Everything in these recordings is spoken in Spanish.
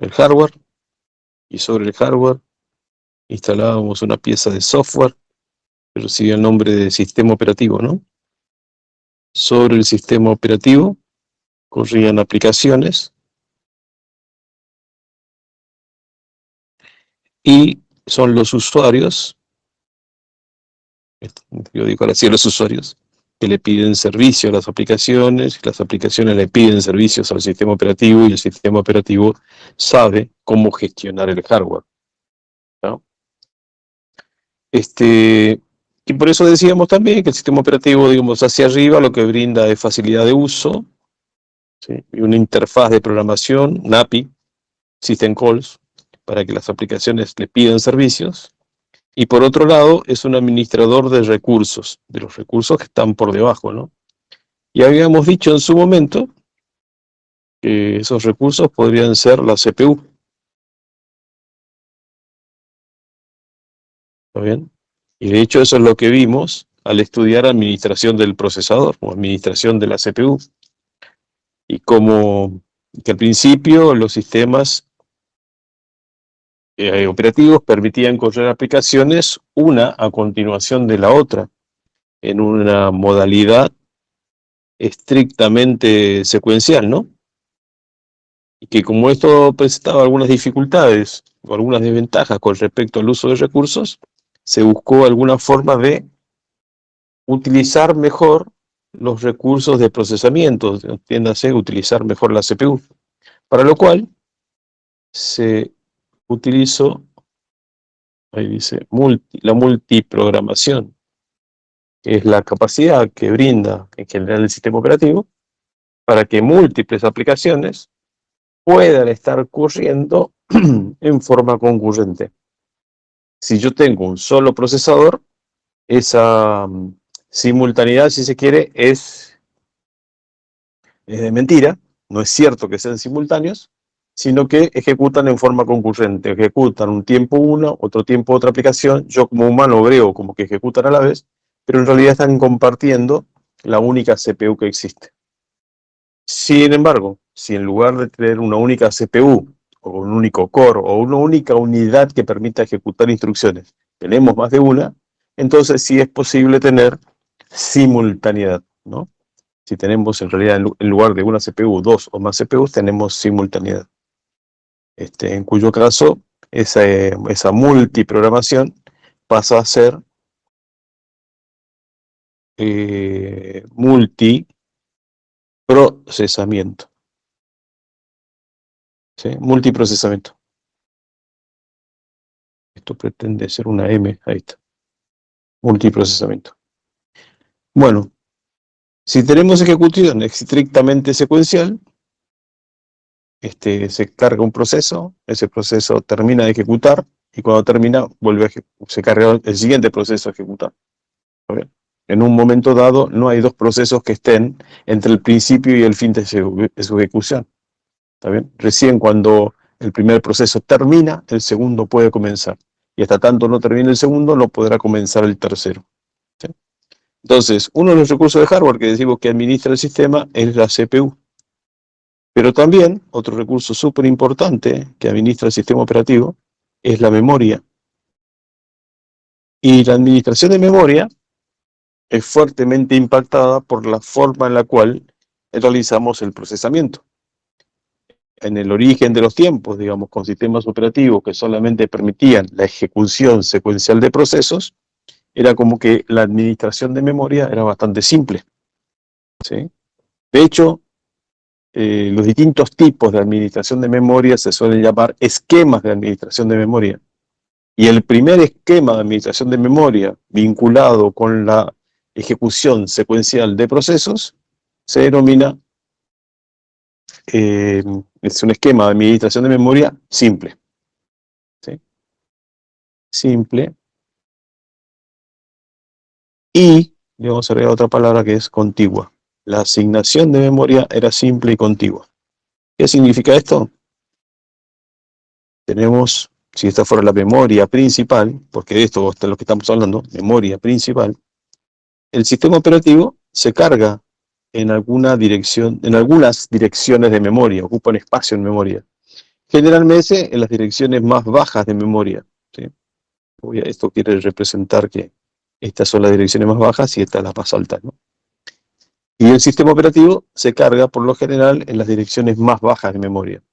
el hardware, y sobre el hardware instalábamos una pieza de software que recibía el nombre de sistema operativo, ¿no? Sobre el sistema operativo corrían aplicaciones y son los usuarios, yo digo así, los usuarios, que le piden servicio a las aplicaciones le piden servicios al sistema operativo y el sistema operativo sabe cómo gestionar el hardware, ¿no? Y por eso decíamos también que el sistema operativo, digamos, hacia arriba lo que brinda es facilidad de uso, ¿sí? Y una interfaz de programación, un API, System Calls, para que las aplicaciones le pidan servicios. Y por otro lado, es un administrador de los recursos que están por debajo, ¿no? Y habíamos dicho en su momento que esos recursos podrían ser la CPU. ¿Está bien? Y de hecho eso es lo que vimos al estudiar administración del procesador o administración de la CPU. Y como que al principio los sistemas operativos permitían correr aplicaciones una a continuación de la otra, en una modalidad estrictamente secuencial, ¿no? Y que como esto presentaba algunas dificultades o algunas desventajas con respecto al uso de recursos, se buscó alguna forma de utilizar mejor los recursos de procesamiento, entiéndase, utilizar mejor la CPU, para lo cual se utilizó, ahí dice, la multiprogramación, que es la capacidad que brinda en general el sistema operativo para que múltiples aplicaciones puedan estar corriendo en forma concurrente. Si yo tengo un solo procesador, esa simultaneidad, si se quiere, es de mentira. No es cierto que sean simultáneos, sino que ejecutan en forma concurrente. Ejecutan un tiempo una, otro tiempo otra aplicación. Yo como humano veo como que ejecutan a la vez, pero en realidad están compartiendo la única CPU que existe. Sin embargo, si en lugar de tener una única CPU, o un único core, o una única unidad que permita ejecutar instrucciones, tenemos más de una, entonces sí es posible tener simultaneidad, ¿no? Si tenemos en realidad en lugar de una CPU, dos o más CPUs, tenemos simultaneidad. En cuyo caso, esa multiprogramación pasa a ser multiprocesamiento. ¿Sí? Multiprocesamiento. Esto pretende ser una M, ahí está. Multiprocesamiento. Bueno, si tenemos ejecución estrictamente secuencial, se carga un proceso, ese proceso termina de ejecutar, y cuando termina, se carga el siguiente proceso a ejecutar. En un momento dado, no hay dos procesos que estén entre el principio y el fin de su ejecución. ¿Está bien? Recién cuando el primer proceso termina, el segundo puede comenzar. Y hasta tanto no termine el segundo, no podrá comenzar el tercero. ¿Sí? Entonces, uno de los recursos de hardware que decimos que administra el sistema es la CPU. Pero también, otro recurso súper importante que administra el sistema operativo es la memoria. Y la administración de memoria es fuertemente impactada por la forma en la cual realizamos el procesamiento. En el origen de los tiempos, digamos, con sistemas operativos que solamente permitían la ejecución secuencial de procesos, era como que la administración de memoria era bastante simple, ¿sí? De hecho, los distintos tipos de administración de memoria se suelen llamar esquemas de administración de memoria. Y el primer esquema de administración de memoria vinculado con la ejecución secuencial de procesos se denomina, es un esquema de administración de memoria simple. ¿Sí? Simple. Y le vamos a agregar otra palabra que es contigua. La asignación de memoria era simple y contigua. ¿Qué significa esto? Tenemos, si esta fuera la memoria principal, porque de esto es lo que estamos hablando, memoria principal, el sistema operativo se carga en alguna dirección, en algunas direcciones de memoria, ocupan espacio en memoria. Generalmente en las direcciones más bajas de memoria, ¿sí? Esto quiere representar que estas son las direcciones más bajas y estas las más altas, ¿no? Y el sistema operativo se carga por lo general en las direcciones más bajas de memoria.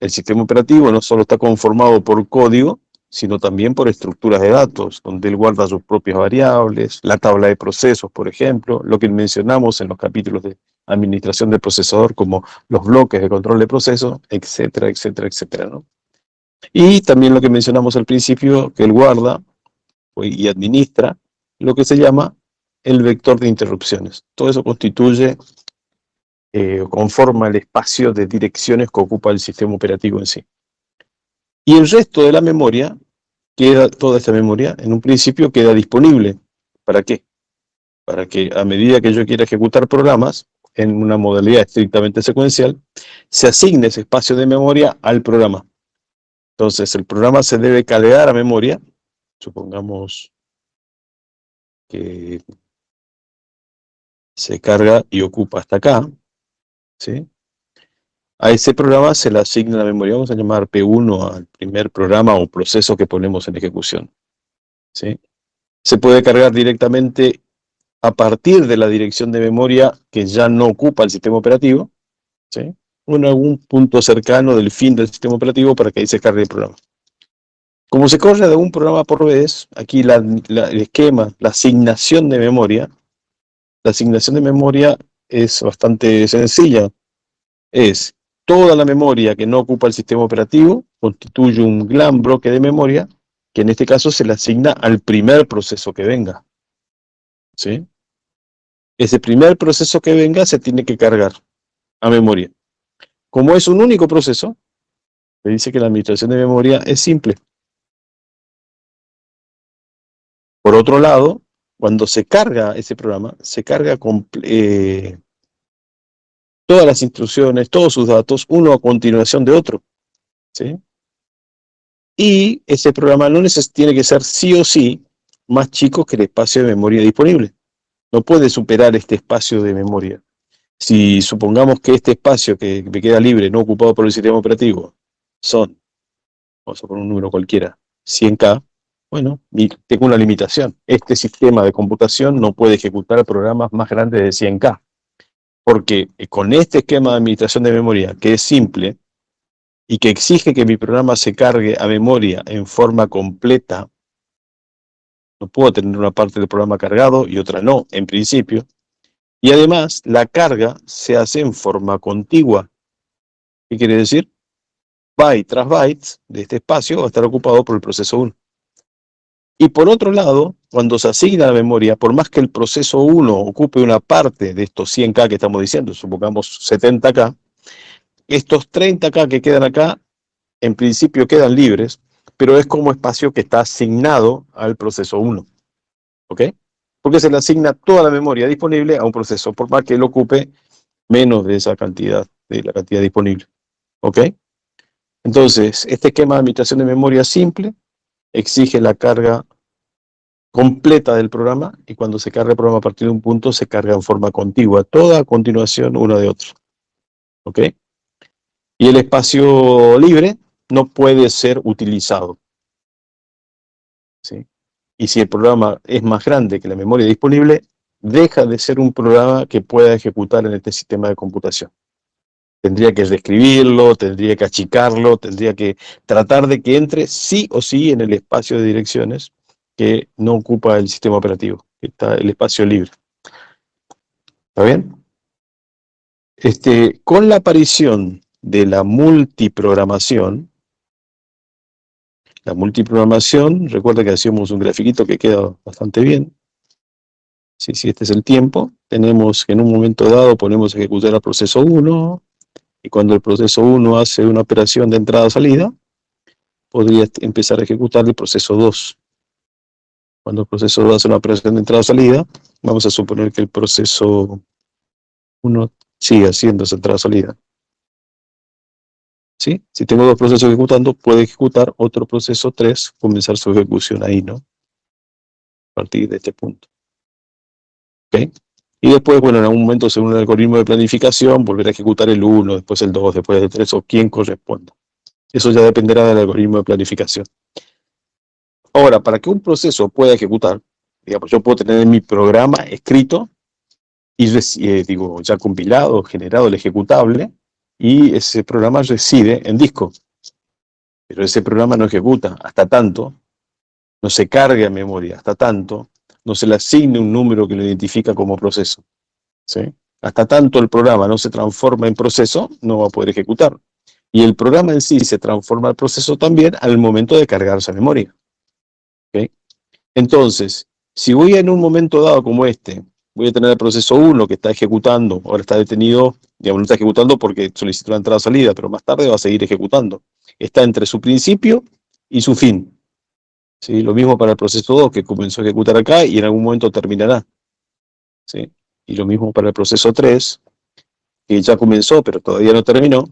El sistema operativo no solo está conformado por código, sino también por estructuras de datos, donde él guarda sus propias variables, la tabla de procesos, por ejemplo, lo que mencionamos en los capítulos de administración del procesador, como los bloques de control de procesos, etcétera, etcétera, etcétera, ¿no? Y también lo que mencionamos al principio, que él guarda y administra lo que se llama el vector de interrupciones. Todo eso constituye conforma el espacio de direcciones que ocupa el sistema operativo en sí. Y el resto de la memoria, toda esta memoria, en un principio queda disponible. ¿Para qué? Para que a medida que yo quiera ejecutar programas, en una modalidad estrictamente secuencial, se asigne ese espacio de memoria al programa. Entonces, el programa se debe cargar a memoria. Supongamos que se carga y ocupa hasta acá, ¿sí? A ese programa se le asigna la memoria. Vamos a llamar P1 al primer programa o proceso que ponemos en ejecución, ¿sí? Se puede cargar directamente a partir de la dirección de memoria que ya no ocupa el sistema operativo, ¿sí? O en algún punto cercano del fin del sistema operativo para que ahí se cargue el programa. Como se corre de un programa por vez, aquí el esquema, la asignación de memoria es bastante sencilla. Es toda la memoria que no ocupa el sistema operativo, constituye un gran bloque de memoria, que en este caso se le asigna al primer proceso que venga, ¿sí? Ese primer proceso que venga se tiene que cargar a memoria. Como es un único proceso, se dice que la administración de memoria es simple. Por otro lado, cuando se carga ese programa, se carga con todas las instrucciones, todos sus datos, uno a continuación de otro, ¿sí? Y ese programa no tiene que ser sí o sí más chico que el espacio de memoria disponible. No puede superar este espacio de memoria. Si supongamos que este espacio que me queda libre, no ocupado por el sistema operativo, son, vamos a poner un número cualquiera, 100K, bueno, tengo una limitación. Este sistema de computación no puede ejecutar programas más grandes de 100K, porque con este esquema de administración de memoria, que es simple, y que exige que mi programa se cargue a memoria en forma completa, no puedo tener una parte del programa cargado y otra no, en principio. Y además, la carga se hace en forma contigua. ¿Qué quiere decir? Byte tras byte de este espacio va a estar ocupado por el proceso 1. Y por otro lado, cuando se asigna la memoria, por más que el proceso 1 ocupe una parte de estos 100K que estamos diciendo, supongamos 70K, estos 30K que quedan acá, en principio quedan libres, pero es como espacio que está asignado al proceso 1. ¿Ok? Porque se le asigna toda la memoria disponible a un proceso, por más que él ocupe menos de esa cantidad, de la cantidad disponible. ¿Ok? Entonces, este esquema de administración de memoria simple exige la carga completa del programa, y cuando se carga el programa a partir de un punto, se carga en forma contigua, toda a continuación una de otra. ¿Ok? Y el espacio libre no puede ser utilizado, ¿sí? Y si el programa es más grande que la memoria disponible, deja de ser un programa que pueda ejecutar en este sistema de computación. Tendría que reescribirlo, tendría que achicarlo, tendría que tratar de que entre sí o sí en el espacio de direcciones que no ocupa el sistema operativo, que está el espacio libre. ¿Está bien? Con la aparición de la multiprogramación, recuerda que hacíamos un grafiquito que queda bastante bien. Sí, este es el tiempo. Tenemos que en un momento dado ponemos a ejecutar al proceso 1, y cuando el proceso 1 hace una operación de entrada-salida, podría empezar a ejecutar el proceso 2. Cuando el proceso 2 hace una operación de entrada-salida, vamos a suponer que el proceso 1 sigue haciendo esa entrada-salida. ¿Sí? Si tengo dos procesos ejecutando, puede ejecutar otro proceso 3, comenzar su ejecución ahí, ¿no? A partir de este punto. ¿Ok? Y después, bueno, en algún momento, según el algoritmo de planificación, volver a ejecutar el 1, después el 2, después el 3, o quien corresponda. Eso ya dependerá del algoritmo de planificación. Ahora, para que un proceso pueda ejecutar, digamos, yo puedo tener mi programa escrito y digo, ya compilado, generado el ejecutable, y ese programa reside en disco. Pero ese programa no ejecuta hasta tanto, no se carga en memoria hasta tanto, no se le asigne un número que lo identifica como proceso. ¿Sí? Hasta tanto el programa no se transforma en proceso, no va a poder ejecutar. Y el programa en sí se transforma en proceso también al momento de cargarse a memoria. ¿Okay? Entonces, si voy en un momento dado como este, voy a tener el proceso 1 que está ejecutando, ahora está detenido, digamos, no está ejecutando porque solicitó la entrada o salida, pero más tarde va a seguir ejecutando. Está entre su principio y su fin. ¿Sí? Lo mismo para el proceso 2 que comenzó a ejecutar acá y en algún momento terminará. ¿Sí? Y lo mismo para el proceso 3, que ya comenzó pero todavía no terminó.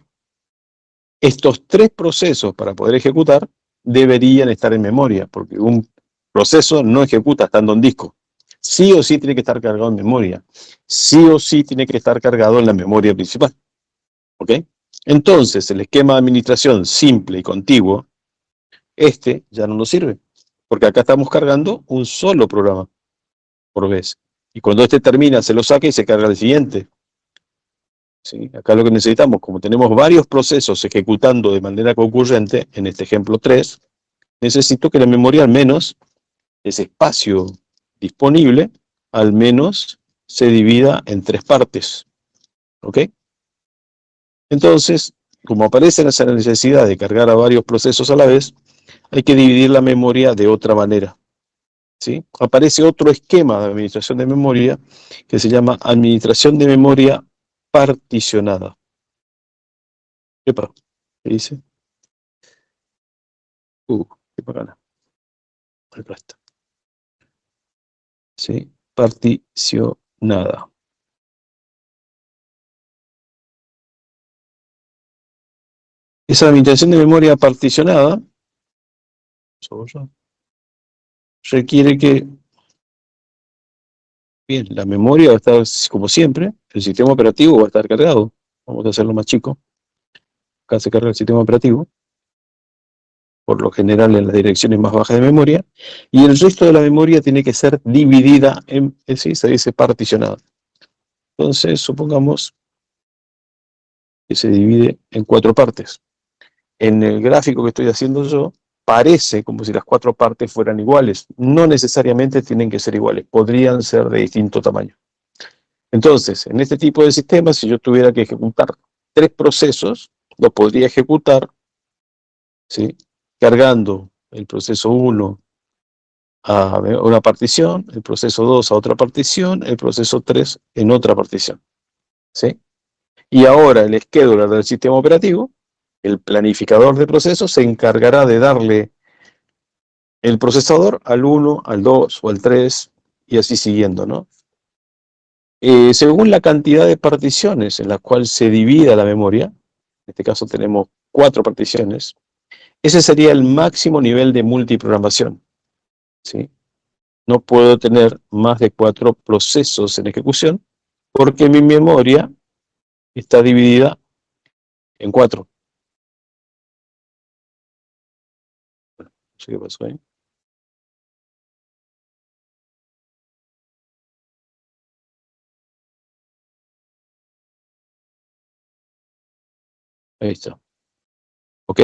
Estos tres procesos para poder ejecutar deberían estar en memoria, porque un proceso no ejecuta estando en disco. Sí o sí tiene que estar cargado en memoria. Sí o sí tiene que estar cargado en la memoria principal. ¿Ok? Entonces, el esquema de administración simple y contiguo, este ya no nos sirve, porque acá estamos cargando un solo programa por vez. Y cuando este termina, se lo saca y se carga el siguiente. ¿Sí? Acá lo que necesitamos, como tenemos varios procesos ejecutando de manera concurrente, en este ejemplo 3, necesito que la memoria al menos, ese espacio disponible, al menos se divida en tres partes. ¿Ok? Entonces, como aparece esa necesidad de cargar a varios procesos a la vez, hay que dividir la memoria de otra manera. ¿Sí? Aparece otro esquema de administración de memoria que se llama administración de memoria particionada. Epa, ¿qué dice? Qué bacana. Acá está. ¿Sí? Particionada. Esa administración de memoria particionada requiere que, bien, la memoria va a estar como siempre, el sistema operativo va a estar cargado. Vamos a hacerlo más chico. Acá se carga el sistema operativo, por lo general en las direcciones más bajas de memoria, y el resto de la memoria tiene que ser dividida en, sí, se dice particionada. Entonces, supongamos que se divide en cuatro partes. En el gráfico que estoy haciendo yo, parece como si las cuatro partes fueran iguales. No necesariamente tienen que ser iguales, podrían ser de distinto tamaño. Entonces, en este tipo de sistemas, si yo tuviera que ejecutar tres procesos, los podría ejecutar, ¿sí? Cargando el proceso 1 a una partición, el proceso 2 a otra partición, el proceso 3 en otra partición. ¿Sí? Y ahora el scheduler del sistema operativo, el planificador de procesos, se encargará de darle el procesador al 1, al 2 o al 3 y así siguiendo, ¿no? Según la cantidad de particiones en las cuales se divida la memoria, en este caso tenemos 4 particiones, ese sería el máximo nivel de multiprogramación, ¿sí? No puedo tener más de 4 procesos en ejecución porque mi memoria está dividida en 4. Bueno, no sé qué pasó ahí. Ahí está. ¿Ok?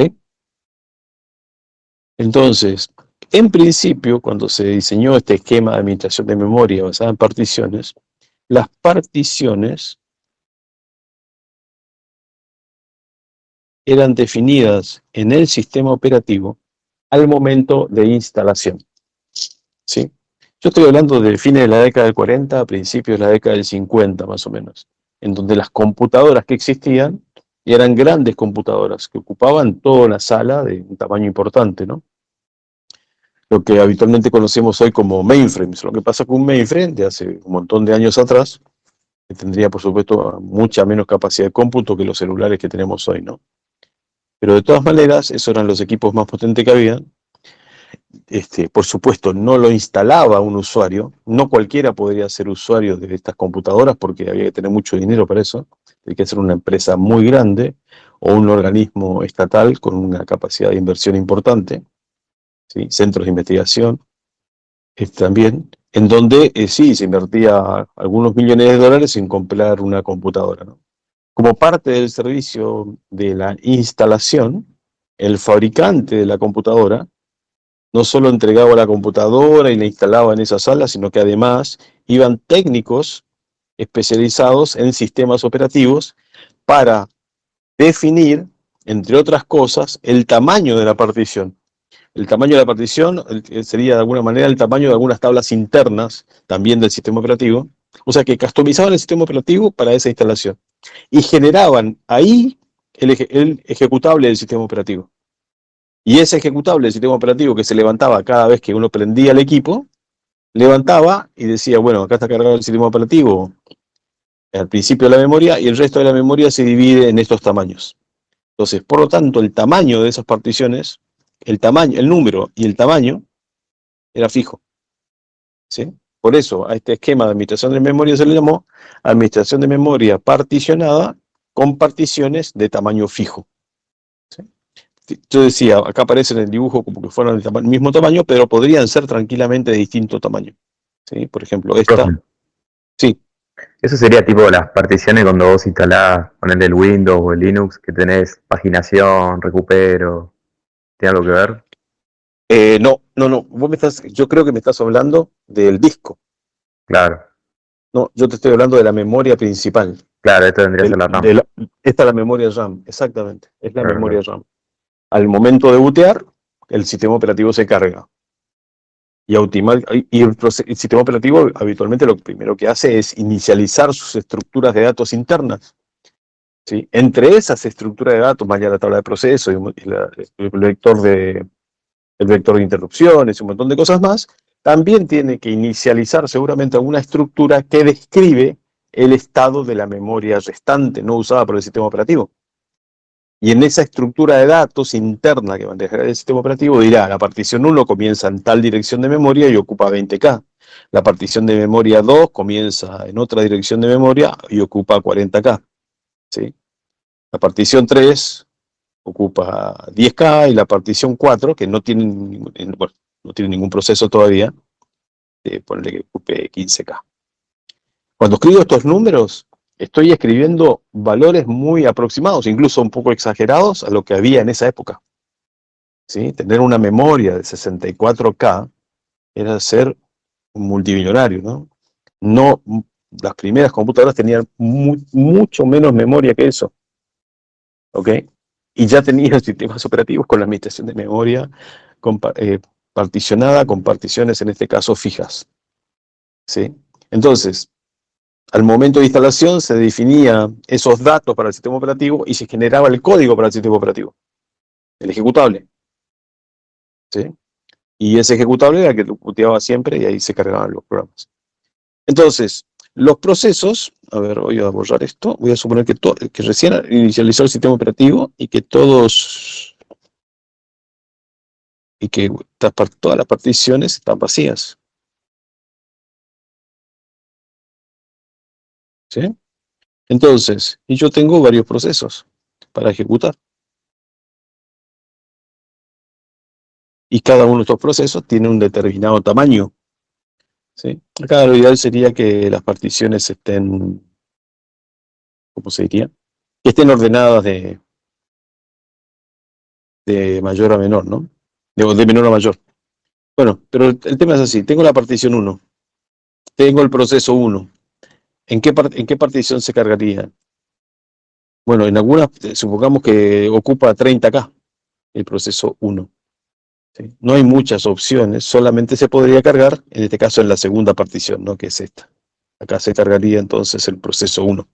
Entonces, en principio, cuando se diseñó este esquema de administración de memoria basada en particiones, las particiones eran definidas en el sistema operativo al momento de instalación. ¿Sí? Yo estoy hablando de fines de la década del 40 a principios de la década del 50 más o menos, en donde las computadoras que existían eran grandes computadoras que ocupaban toda la sala de un tamaño importante, ¿no? Lo que habitualmente conocemos hoy como mainframes. Lo que pasa con un mainframe de hace un montón de años atrás, que tendría por supuesto mucha menos capacidad de cómputo que los celulares que tenemos hoy, ¿no? Pero de todas maneras, esos eran los equipos más potentes que había. Por supuesto, no lo instalaba un usuario, no cualquiera podría ser usuario de estas computadoras porque había que tener mucho dinero para eso. Tiene que ser una empresa muy grande o un organismo estatal con una capacidad de inversión importante, ¿sí? Centros de investigación también, en donde sí, se invertía algunos millones de dólares en comprar una computadora, ¿no? Como parte del servicio de la instalación, el fabricante de la computadora no solo entregaba la computadora y la instalaba en esa sala, sino que además iban técnicos especializados en sistemas operativos para definir, entre otras cosas, el tamaño de la partición. El tamaño de la partición sería de alguna manera el tamaño de algunas tablas internas también del sistema operativo. O sea que customizaban el sistema operativo para esa instalación y generaban ahí el ejecutable del sistema operativo. Y ese ejecutable del sistema operativo que se levantaba cada vez que uno prendía el equipo, levantaba y decía, bueno, acá está cargado el sistema operativo al principio de la memoria y el resto de la memoria se divide en estos tamaños. Entonces, por lo tanto, el tamaño de esas particiones, el tamaño, el número y el tamaño era fijo, ¿sí? Por eso a este esquema de administración de memoria se le llamó administración de memoria particionada con particiones de tamaño fijo, ¿sí? Yo decía, acá aparece en el dibujo como que fueran el mismo tamaño, pero podrían ser tranquilamente de distinto tamaño, ¿sí? Por ejemplo, esta, Profe, sí. eso sería tipo las particiones cuando vos instalás, ponele el Windows o el Linux, que tenés paginación, recupero, ¿tiene algo que ver? No, yo creo que me estás hablando del disco. Claro, No, yo te estoy hablando de la memoria principal. claro, esto tendría que ser la RAM. Esta es la memoria RAM, exactamente, es la Claro, memoria claro. RAM. Al momento de bootear, el sistema operativo se carga. Y el sistema operativo habitualmente lo primero que hace es inicializar sus estructuras de datos internas, ¿sí? Entre esas estructuras de datos, más allá de la tabla de proceso el vector de interrupciones y un montón de cosas más, también tiene que inicializar seguramente alguna estructura que describe el estado de la memoria restante no usada por el sistema operativo. Y en esa estructura de datos interna que manejará el sistema operativo dirá, la partición 1 comienza en tal dirección de memoria y ocupa 20K. La partición de memoria 2 comienza en otra dirección de memoria y ocupa 40K, ¿sí? La partición 3 ocupa 10K y la partición 4, que no tiene, bueno, no tiene ningún proceso todavía, ponerle que ocupe 15K. Cuando escribo estos números, estoy escribiendo valores muy aproximados, incluso un poco exagerados a lo que había en esa época, ¿sí? Tener una memoria de 64K era ser un multimillonario, ¿no? No, las primeras computadoras tenían mucho menos memoria que eso, ¿ok? Y ya tenían sistemas operativos con la administración de memoria particionada con particiones, en este caso, fijas, ¿sí? Entonces, al momento de instalación se definía esos datos para el sistema operativo y se generaba el código para el sistema operativo, el ejecutable, ¿sí? Y ese ejecutable era el que boteaba siempre y ahí se cargaban los programas. Entonces, los procesos, a ver, voy a borrar esto, voy a suponer que recién inicializó el sistema operativo y que todas las particiones están vacías, ¿sí? Entonces, y yo tengo varios procesos para ejecutar. Y cada uno de estos procesos tiene un determinado tamaño, ¿sí? Acá lo ideal sería que las particiones estén, ¿cómo se diría? Que estén ordenadas de mayor a menor, ¿no? De menor a mayor. Bueno, pero el tema es así. Tengo la partición 1, tengo el proceso 1. ¿En qué partición se cargaría? Bueno, en algunas, supongamos que ocupa 30K el proceso 1. ¿Sí? No hay muchas opciones, solamente se podría cargar, en este caso en la segunda partición, ¿no? Que es esta. Acá se cargaría entonces el proceso 1.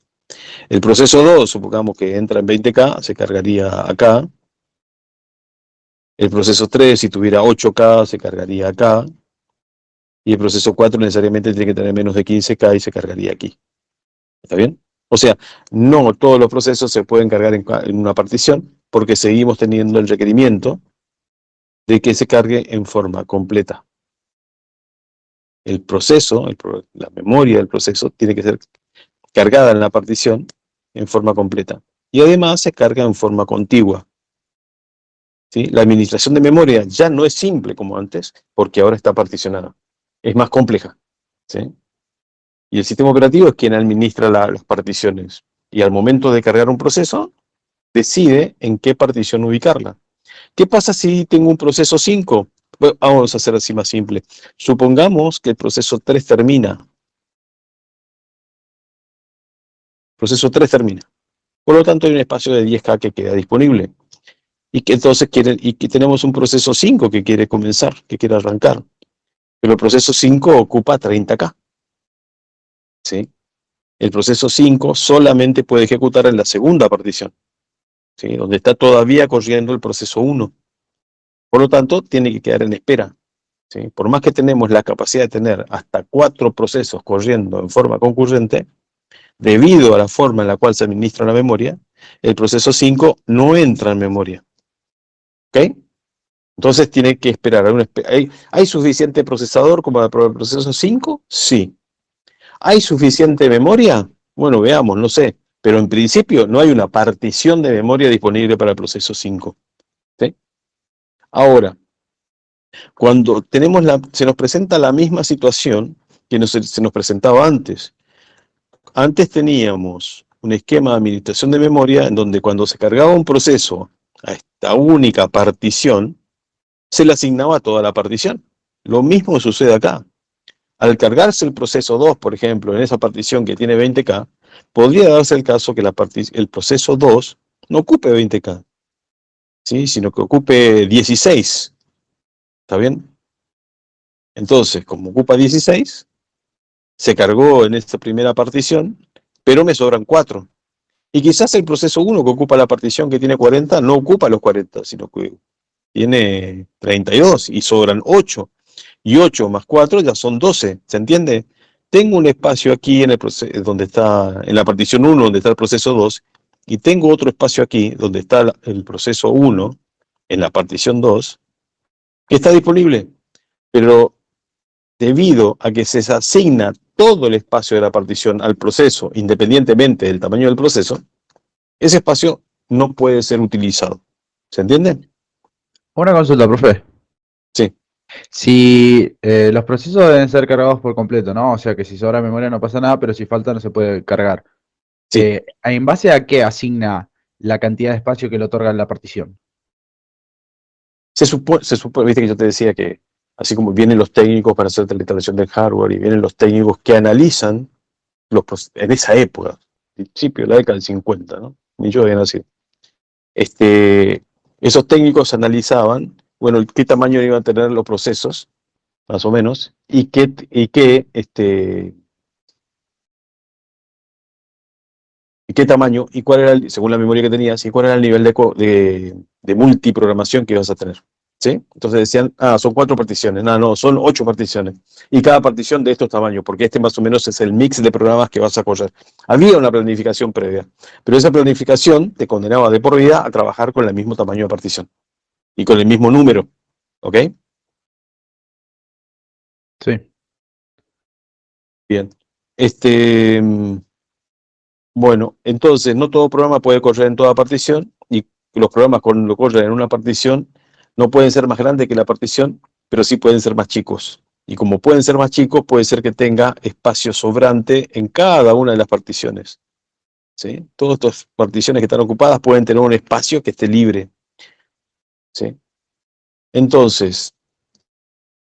El proceso 2, supongamos que entra en 20K, se cargaría acá. El proceso 3, si tuviera 8K, se cargaría acá. Y el proceso 4 necesariamente tiene que tener menos de 15K y se cargaría aquí. ¿Está bien? O sea, no todos los procesos se pueden cargar en una partición porque seguimos teniendo el requerimiento de que se cargue en forma completa. El proceso, la memoria del proceso, tiene que ser cargada en la partición en forma completa. Y además se carga en forma contigua. ¿Sí? La administración de memoria ya no es simple como antes, porque ahora está particionada. Es más compleja. ¿Sí? Y el sistema operativo es quien administra las particiones. Y al momento de cargar un proceso, decide en qué partición ubicarla. ¿Qué pasa si tengo un proceso 5? Bueno, vamos a hacer así más simple. Supongamos que el proceso 3 termina. Proceso 3 termina. Por lo tanto, hay un espacio de 10K que queda disponible. Y que entonces tenemos un proceso 5 que quiere comenzar, que quiere arrancar. Pero el proceso 5 ocupa 30K. ¿Sí? El proceso 5 solamente puede ejecutar en la segunda partición, ¿sí? Donde está todavía corriendo el proceso 1. Por lo tanto, tiene que quedar en espera. ¿Sí? Por más que tenemos la capacidad de tener hasta 4 procesos corriendo en forma concurrente, debido a la forma en la cual se administra la memoria, el proceso 5 no entra en memoria. ¿Ok? Entonces tiene que esperar. ¿Hay suficiente procesador como para el proceso 5? Sí. ¿Hay suficiente memoria? Bueno, veamos, no sé. Pero en principio no hay una partición de memoria disponible para el proceso 5. ¿Sí? Ahora, cuando se nos presenta la misma situación que se nos presentaba antes. Antes teníamos un esquema de administración de memoria en donde cuando se cargaba un proceso a esta única partición, se le asignaba toda la partición. Lo mismo sucede acá. Al cargarse el proceso 2, por ejemplo, en esa partición que tiene 20K, podría darse el caso que el proceso 2 no ocupe 20K, ¿sí? Sino que ocupe 16. ¿Está bien? Entonces, como ocupa 16, se cargó en esta primera partición, pero me sobran 4. Y quizás el proceso 1 que ocupa la partición que tiene 40 no ocupa los 40, sino que tiene 32 y sobran 8. Y 8 más 4 ya son 12, ¿se entiende? Tengo un espacio aquí en el donde está en la partición 1 donde está el proceso 2 y tengo otro espacio aquí donde está el proceso 1 en la partición 2 que está disponible, pero debido a que se asigna todo el espacio de la partición al proceso independientemente del tamaño del proceso, ese espacio no puede ser utilizado. ¿Se entiende? Una consulta, profe. Sí, Si los procesos deben ser cargados por completo, ¿no? O sea que si sobra memoria no pasa nada, pero si falta no se puede cargar. sí. ¿En base a qué asigna la cantidad de espacio que le otorga la partición? Se supone, viste que yo te decía que así como vienen los técnicos para hacer la instalación del hardware y vienen los técnicos que analizan en esa época, principio de la década del 50, ¿no? Ni yo había nacido. Esos técnicos analizaban, bueno, qué tamaño iban a tener los procesos, más o menos, y qué tamaño, y cuál era, según la memoria que tenías, y cuál era el nivel de multiprogramación que ibas a tener. ¿Sí? Entonces decían, son 4 particiones, no, son 8 particiones, y cada partición de estos tamaños, porque este más o menos es el mix de programas que vas a correr. Había una planificación previa, pero esa planificación te condenaba de por vida a trabajar con el mismo tamaño de partición, y con el mismo número, ¿ok? Sí. Bien. Bueno, entonces no todo programa puede correr en toda partición y los programas cuando lo corren en una partición no pueden ser más grandes que la partición, pero sí pueden ser más chicos. Y como pueden ser más chicos, puede ser que tenga espacio sobrante en cada una de las particiones. ¿Sí? Todas estas particiones que están ocupadas pueden tener un espacio que esté libre. ¿Sí? Entonces,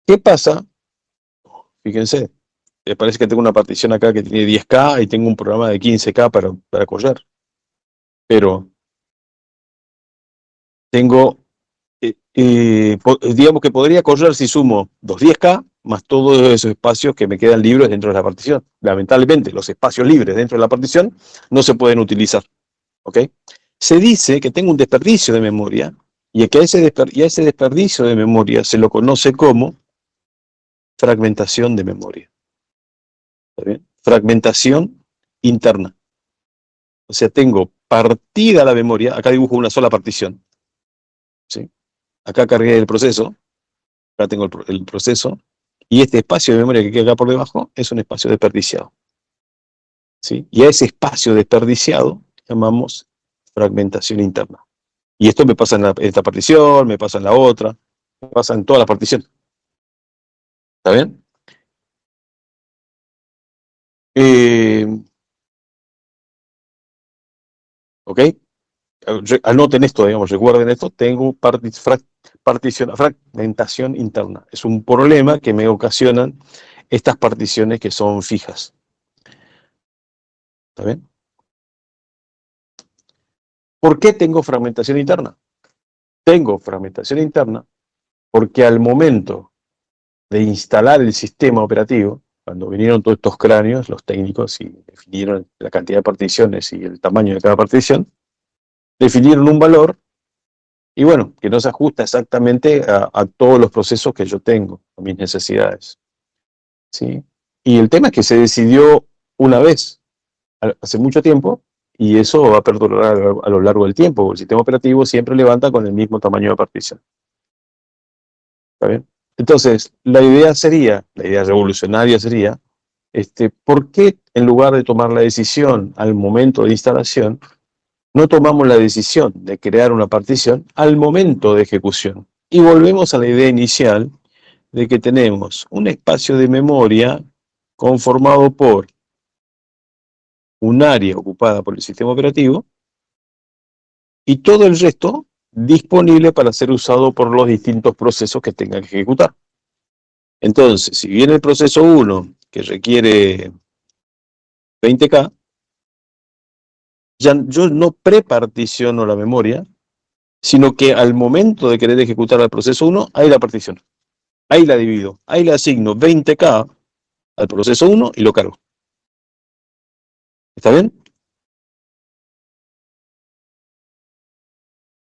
¿qué pasa? Fíjense, me parece que tengo una partición acá que tiene 10K y tengo un programa de 15K para correr. Pero tengo digamos que podría correr si sumo los 10K más todos esos espacios que me quedan libres dentro de la partición. Lamentablemente, los espacios libres dentro de la partición no se pueden utilizar. ¿Ok? Se dice que tengo un desperdicio de memoria y a ese desperdicio de memoria se lo conoce como fragmentación de memoria. ¿Está bien? Fragmentación interna. O sea, tengo partida la memoria, acá dibujo una sola partición. ¿Sí? Acá cargué el proceso, acá tengo el proceso, y este espacio de memoria que queda acá por debajo es un espacio desperdiciado. ¿Sí? Y a ese espacio desperdiciado llamamos fragmentación interna. Y esto me pasa en esta partición, me pasa en la otra, me pasa en todas las particiones. ¿Está bien? ¿Ok? Anoten esto, digamos, recuerden esto, tengo fragmentación interna. Es un problema que me ocasionan estas particiones que son fijas. ¿Está bien? ¿Por qué tengo fragmentación interna? Tengo fragmentación interna porque al momento de instalar el sistema operativo, cuando vinieron todos estos cráneos, los técnicos, y definieron la cantidad de particiones y el tamaño de cada partición, definieron un valor, y bueno, que no se ajusta exactamente a todos los procesos que yo tengo, a mis necesidades. ¿Sí? Y el tema es que se decidió una vez, hace mucho tiempo, y eso va a perdurar a lo largo del tiempo, porque el sistema operativo siempre levanta con el mismo tamaño de partición. ¿Está bien? Entonces, la idea revolucionaria sería, ¿por qué en lugar de tomar la decisión al momento de instalación, no tomamos la decisión de crear una partición al momento de ejecución? Y volvemos a la idea inicial de que tenemos un espacio de memoria conformado por un área ocupada por el sistema operativo y todo el resto disponible para ser usado por los distintos procesos que tengan que ejecutar. Entonces, si viene el proceso 1, que requiere 20K, ya yo no preparticiono la memoria, sino que al momento de querer ejecutar el proceso 1, ahí la partición. Ahí la divido, ahí le asigno 20K al proceso 1 y lo cargo. ¿Está bien?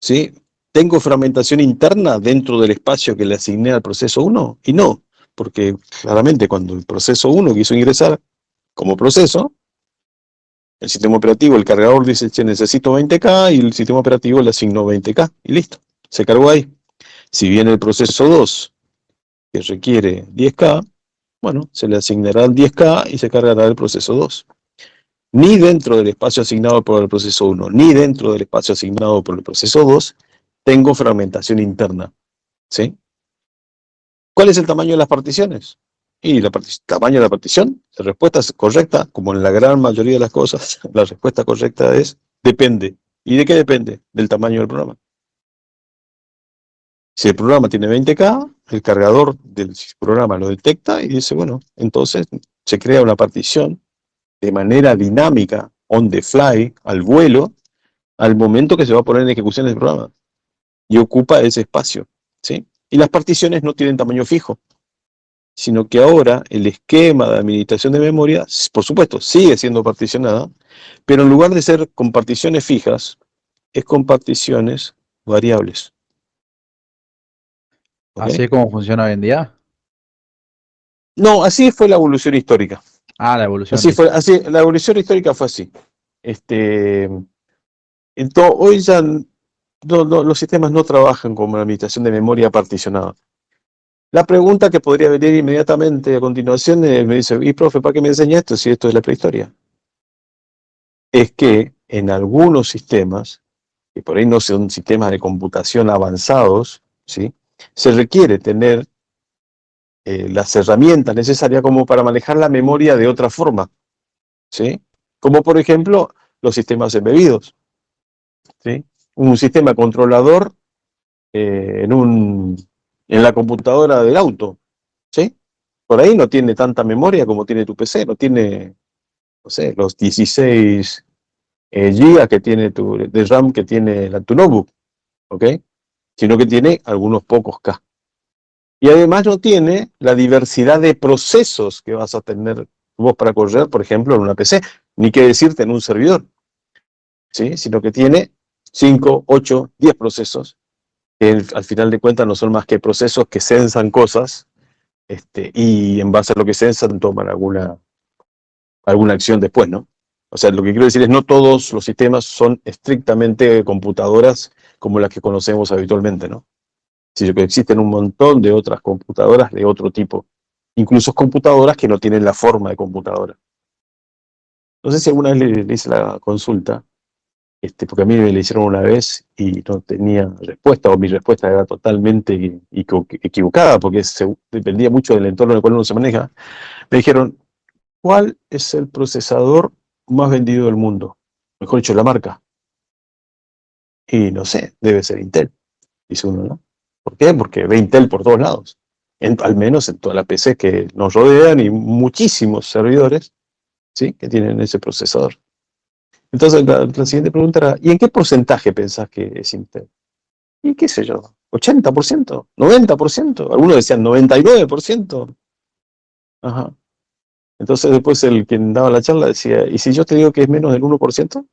¿Sí? ¿Tengo fragmentación interna dentro del espacio que le asigné al proceso 1? Y no, porque claramente cuando el proceso 1 quiso ingresar como proceso, el sistema operativo, el cargador dice, che, necesito 20K, y el sistema operativo le asignó 20K, y listo, se cargó ahí. Si viene el proceso 2, que requiere 10K, bueno, se le asignará 10K y se cargará el proceso 2. Ni dentro del espacio asignado por el proceso 1, ni dentro del espacio asignado por el proceso 2, tengo fragmentación interna. ¿Sí? ¿Cuál es el tamaño de las particiones? Y el tamaño de la partición, la respuesta es correcta, como en la gran mayoría de las cosas, la respuesta correcta es depende. ¿Y de qué depende? Del tamaño del programa. Si el programa tiene 20K, el cargador del programa lo detecta y dice, bueno, entonces se crea una partición de manera dinámica, on the fly, al vuelo, al momento que se va a poner en ejecución el programa. Y ocupa ese espacio. ¿Sí? Y las particiones no tienen tamaño fijo, sino que ahora el esquema de administración de memoria, por supuesto, sigue siendo particionada, pero en lugar de ser con particiones fijas, es con particiones variables. ¿Okay? ¿Así es como funciona hoy en día? No, así fue la evolución histórica. Ah, la evolución. La evolución histórica fue así. Hoy ya los sistemas no trabajan con una administración de memoria particionada. La pregunta que podría venir inmediatamente a continuación me dice, y profe, ¿para qué me enseña esto si esto es la prehistoria? Es que en algunos sistemas, que por ahí no son sistemas de computación avanzados, ¿sí? Se requiere tener las herramientas necesarias como para manejar la memoria de otra forma, ¿sí? Como por ejemplo los sistemas embebidos, ¿sí? Un sistema controlador en la computadora del auto, ¿sí? Por ahí no tiene tanta memoria como tiene tu PC, no tiene, no sé, los 16 GB que tiene de RAM que tiene tu notebook, ¿ok? Sino que tiene algunos pocos K. Y además no tiene la diversidad de procesos que vas a tener vos para correr, por ejemplo, en una PC, ni qué decirte en un servidor, ¿sí? Sino que tiene 5, 8, 10 procesos, que al final de cuentas no son más que procesos que censan cosas, y en base a lo que censan toman alguna acción después, ¿no? O sea, lo que quiero decir es no todos los sistemas son estrictamente computadoras como las que conocemos habitualmente, ¿no? Sino que existen un montón de otras computadoras de otro tipo, incluso computadoras que no tienen la forma de computadora. No sé si alguna vez le hice la consulta, porque a mí me lo hicieron una vez y no tenía respuesta, o mi respuesta era totalmente equivocada, porque dependía mucho del entorno en el cual uno se maneja. Me dijeron, ¿cuál es el procesador más vendido del mundo? Mejor dicho, la marca. Y no sé, debe ser Intel, dice uno, ¿no? ¿Por qué? Porque ve Intel por todos lados. Al menos en todas las PCs que nos rodean y muchísimos servidores, ¿sí?, que tienen ese procesador. Entonces la siguiente pregunta era, ¿y en qué porcentaje pensás que es Intel? Y qué sé yo, ¿80%? ¿90%? Algunos decían 99%. Ajá. Entonces después el quien daba la charla decía, ¿y si yo te digo que es menos del 1%?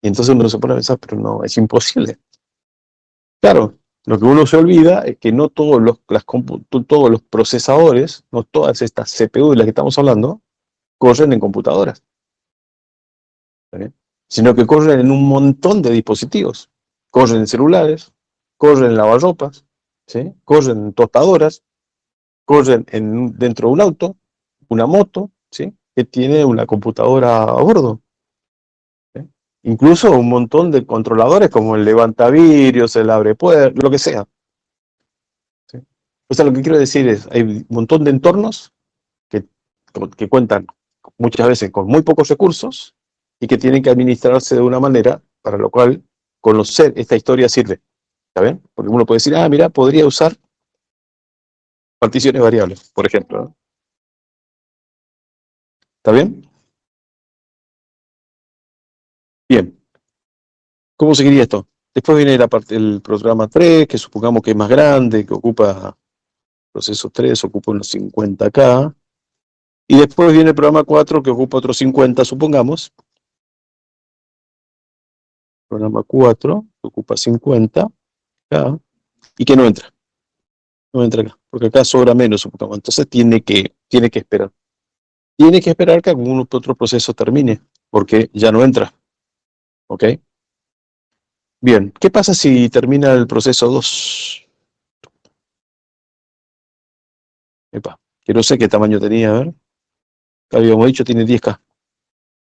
Y entonces uno se pone a pensar, pero no, es imposible. Claro, lo que uno se olvida es que no todos todos los procesadores, no todas estas CPU de las que estamos hablando, corren en computadoras, ¿está bien?, sino que corren en un montón de dispositivos. Corren en celulares, corren en lavarropas, ¿sí?, corren en tostadoras, corren dentro de un auto, una moto, ¿sí?, que tiene una computadora a bordo. Incluso un montón de controladores como el levantavidrios, el abrepuertas, lo que sea. ¿Sí? O sea, lo que quiero decir es, hay un montón de entornos que cuentan muchas veces con muy pocos recursos y que tienen que administrarse de una manera para lo cual conocer esta historia sirve. ¿Está bien? Porque uno puede decir, mira, podría usar particiones variables, por ejemplo, ¿no? ¿Está bien? Bien. ¿Cómo seguiría esto? Después viene el programa 3, que supongamos que es más grande, que ocupa, proceso 3 ocupa unos 50K. Y después viene el programa 4, que ocupa otros 50, supongamos. Programa 4, que ocupa 50K, y que no entra. No entra acá, porque acá sobra menos, supongamos. Entonces tiene que esperar. Tiene que esperar que algún otro proceso termine, porque ya no entra. ¿Ok? Bien, ¿qué pasa si termina el proceso 2? Epa, que no sé qué tamaño tenía, a ver. Habíamos dicho tiene 10K.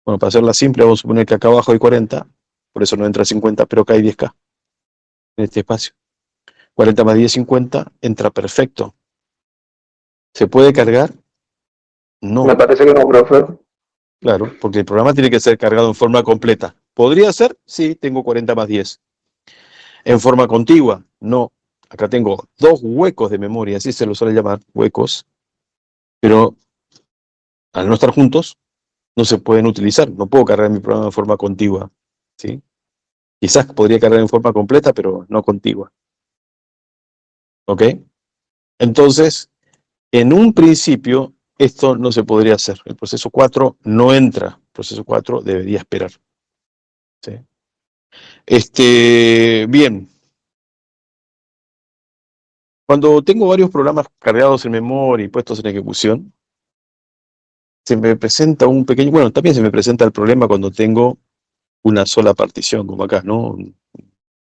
Bueno, para hacerla simple, vamos a suponer que acá abajo hay 40, por eso no entra 50, pero acá hay 10K en este espacio. 40 más 10, 50, entra perfecto. ¿Se puede cargar? No. Me parece que no, profe. Claro, porque el programa tiene que ser cargado en forma completa. ¿Podría ser? Sí, tengo 40 más 10. En forma contigua, no. Acá tengo 2 huecos de memoria, así se los suele llamar, huecos, pero al no estar juntos, no se pueden utilizar. No puedo cargar mi programa en forma contigua, ¿sí? Quizás podría cargar en forma completa, pero no contigua. ¿Ok? Entonces, en un principio, esto no se podría hacer. El proceso 4 no entra. El proceso 4 debería esperar. ¿Sí? Bien. Cuando tengo varios programas cargados en memoria y puestos en ejecución, se me presenta un pequeño... Bueno, también se me presenta el problema cuando tengo una sola partición, como acá, ¿no?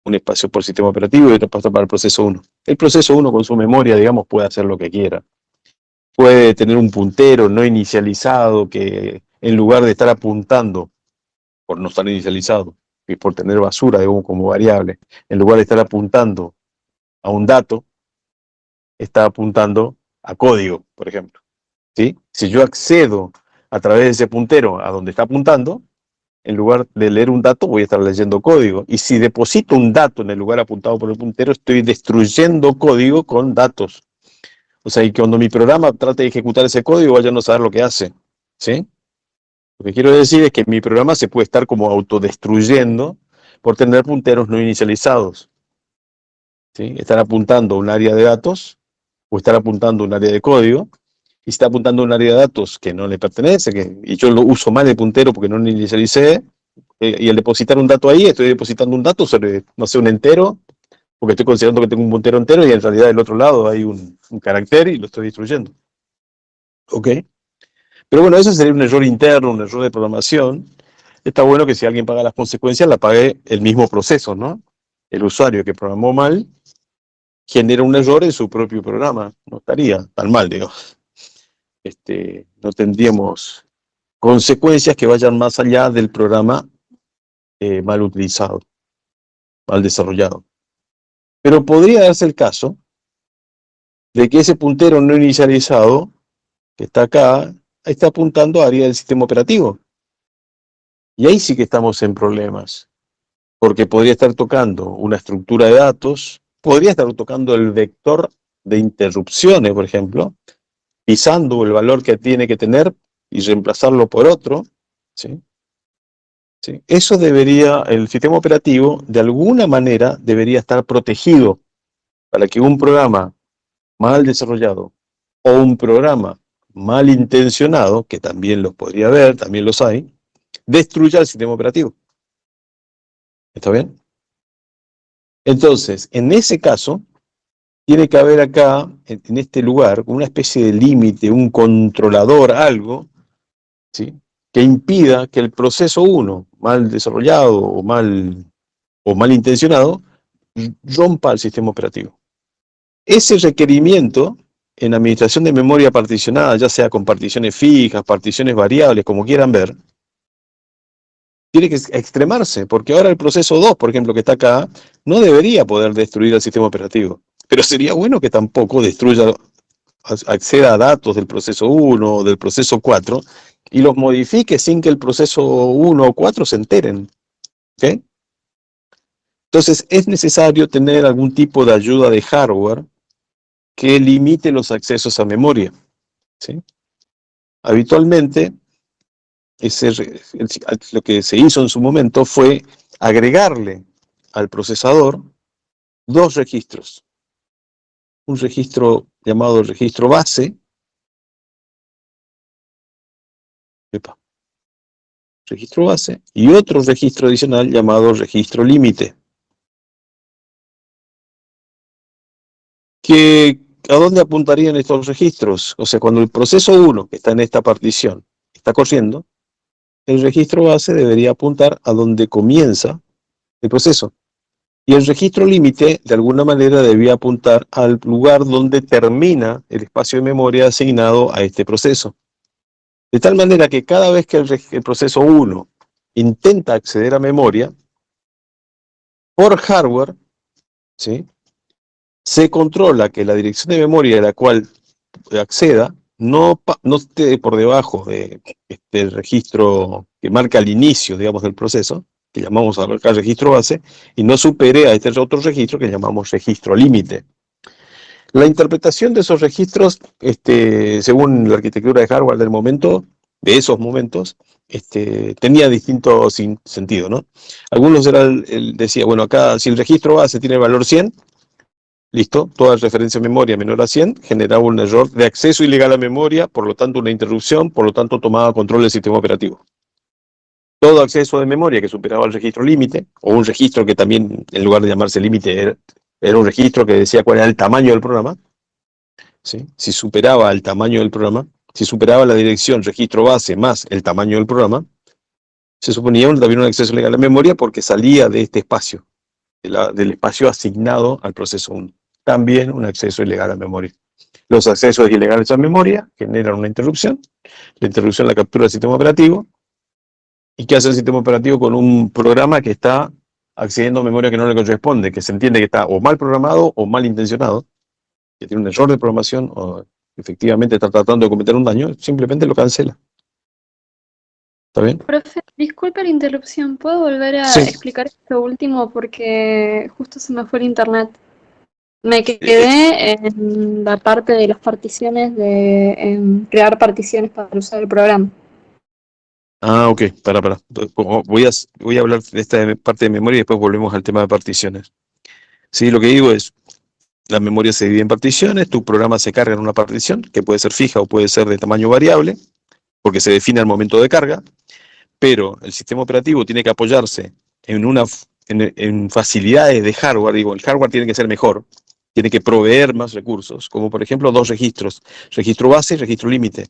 Un espacio por sistema operativo y otro espacio para el proceso 1. El proceso 1 con su memoria, digamos, puede hacer lo que quiera. Puede tener un puntero no inicializado que en lugar de estar apuntando, por no estar inicializado, y por tener basura, digamos, como variable, en lugar de estar apuntando a un dato, está apuntando a código, por ejemplo. ¿Sí? Si yo accedo a través de ese puntero a donde está apuntando, en lugar de leer un dato, voy a estar leyendo código. Y si deposito un dato en el lugar apuntado por el puntero, estoy destruyendo código con datos. O sea, y que cuando mi programa trate de ejecutar ese código, vaya a no saber lo que hace. ¿Sí? Lo que quiero decir es que mi programa se puede estar como autodestruyendo por tener punteros no inicializados. ¿Sí? Estar apuntando a un área de datos o estar apuntando a un área de código, y está apuntando a un área de datos que no le pertenece, y yo lo uso mal el puntero porque no lo inicialicé, y al depositar un dato ahí, estoy depositando un dato sobre, no sé, un entero, porque estoy considerando que tengo un puntero entero y en realidad del otro lado hay un carácter y lo estoy destruyendo. ¿Ok? Pero bueno, eso sería un error interno, un error de programación. Está bueno que si alguien paga las consecuencias, la pague el mismo proceso, ¿no? El usuario que programó mal genera un error en su propio programa. No estaría tan mal, digo. No tendríamos consecuencias que vayan más allá del programa mal utilizado, mal desarrollado. Pero podría darse el caso de que ese puntero no inicializado, que está acá, está apuntando a área del sistema operativo. Y ahí sí que estamos en problemas, porque podría estar tocando una estructura de datos, podría estar tocando el vector de interrupciones, por ejemplo, pisando el valor que tiene que tener y reemplazarlo por otro, ¿sí? ¿Sí? Eso debería, el sistema operativo, de alguna manera, debería estar protegido para que un programa mal desarrollado o un programa mal intencionado, que también los podría haber, también los hay, destruya el sistema operativo. ¿Está bien? Entonces, en ese caso, tiene que haber acá, en este lugar, una especie de límite, un controlador, algo, ¿sí?, que impida que el proceso 1, mal desarrollado o mal intencionado, rompa el sistema operativo. Ese requerimiento en administración de memoria particionada, ya sea con particiones fijas, particiones variables, como quieran ver, tiene que extremarse, porque ahora el proceso 2, por ejemplo, que está acá, no debería poder destruir el sistema operativo. Pero sería bueno que tampoco destruya, acceda a datos del proceso 1 o del proceso 4 y los modifique sin que el proceso 1 o 4 se enteren. ¿Okay? Entonces es necesario tener algún tipo de ayuda de hardware que limite los accesos a memoria, ¿sí? Habitualmente, lo que se hizo en su momento fue agregarle al procesador dos registros. Un registro llamado registro base, y otro registro adicional llamado registro límite. ¿A dónde apuntarían estos registros? O sea, cuando el proceso 1, que está en esta partición, está corriendo, el registro base debería apuntar a donde comienza el proceso. Y el registro límite, de alguna manera, debía apuntar al lugar donde termina el espacio de memoria asignado a este proceso. De tal manera que cada vez que el proceso 1 intenta acceder a memoria, por hardware, ¿sí?, se controla que la dirección de memoria a la cual acceda no esté por debajo de este registro que marca el inicio, digamos, del proceso, que llamamos acá registro base, y no supere a este otro registro que llamamos registro límite. La interpretación de esos registros, según la arquitectura de hardware del momento, de esos momentos, tenía distintos sentidos, ¿no? Algunos decía, bueno, acá si el registro base tiene el valor 100, listo, toda referencia a memoria menor a 100 generaba un error de acceso ilegal a memoria, por lo tanto una interrupción, por lo tanto tomaba control del sistema operativo. Todo acceso de memoria que superaba el registro límite, o un registro que también, en lugar de llamarse límite, era un registro que decía cuál era el tamaño del programa, ¿sí?, si superaba el tamaño del programa, si superaba la dirección registro base más el tamaño del programa, se suponía también un acceso ilegal a memoria porque salía de este espacio, del espacio asignado al proceso 1. También un acceso ilegal a memoria. Los accesos ilegales a memoria generan una interrupción. La interrupción la captura el sistema operativo. ¿Y qué hace el sistema operativo con un programa que está accediendo a memoria que no le corresponde? Que se entiende que está o mal programado o mal intencionado, que tiene un error de programación o efectivamente está tratando de cometer un daño, simplemente lo cancela. ¿Está bien? Profe, disculpe la interrupción, ¿puedo volver a Sí. explicar esto último? Porque justo se me fue el internet. Me quedé en la parte de las particiones, en crear particiones para usar el programa. Ok, para. Voy a hablar de esta parte de memoria y después volvemos al tema de particiones. Sí, lo que digo es, la memoria se divide en particiones, tu programa se carga en una partición, que puede ser fija o puede ser de tamaño variable, porque se define al momento de carga, pero el sistema operativo tiene que apoyarse en facilidades de hardware, digo, el hardware tiene que ser mejor, tiene que proveer más recursos, como por ejemplo dos registros, registro base y registro límite.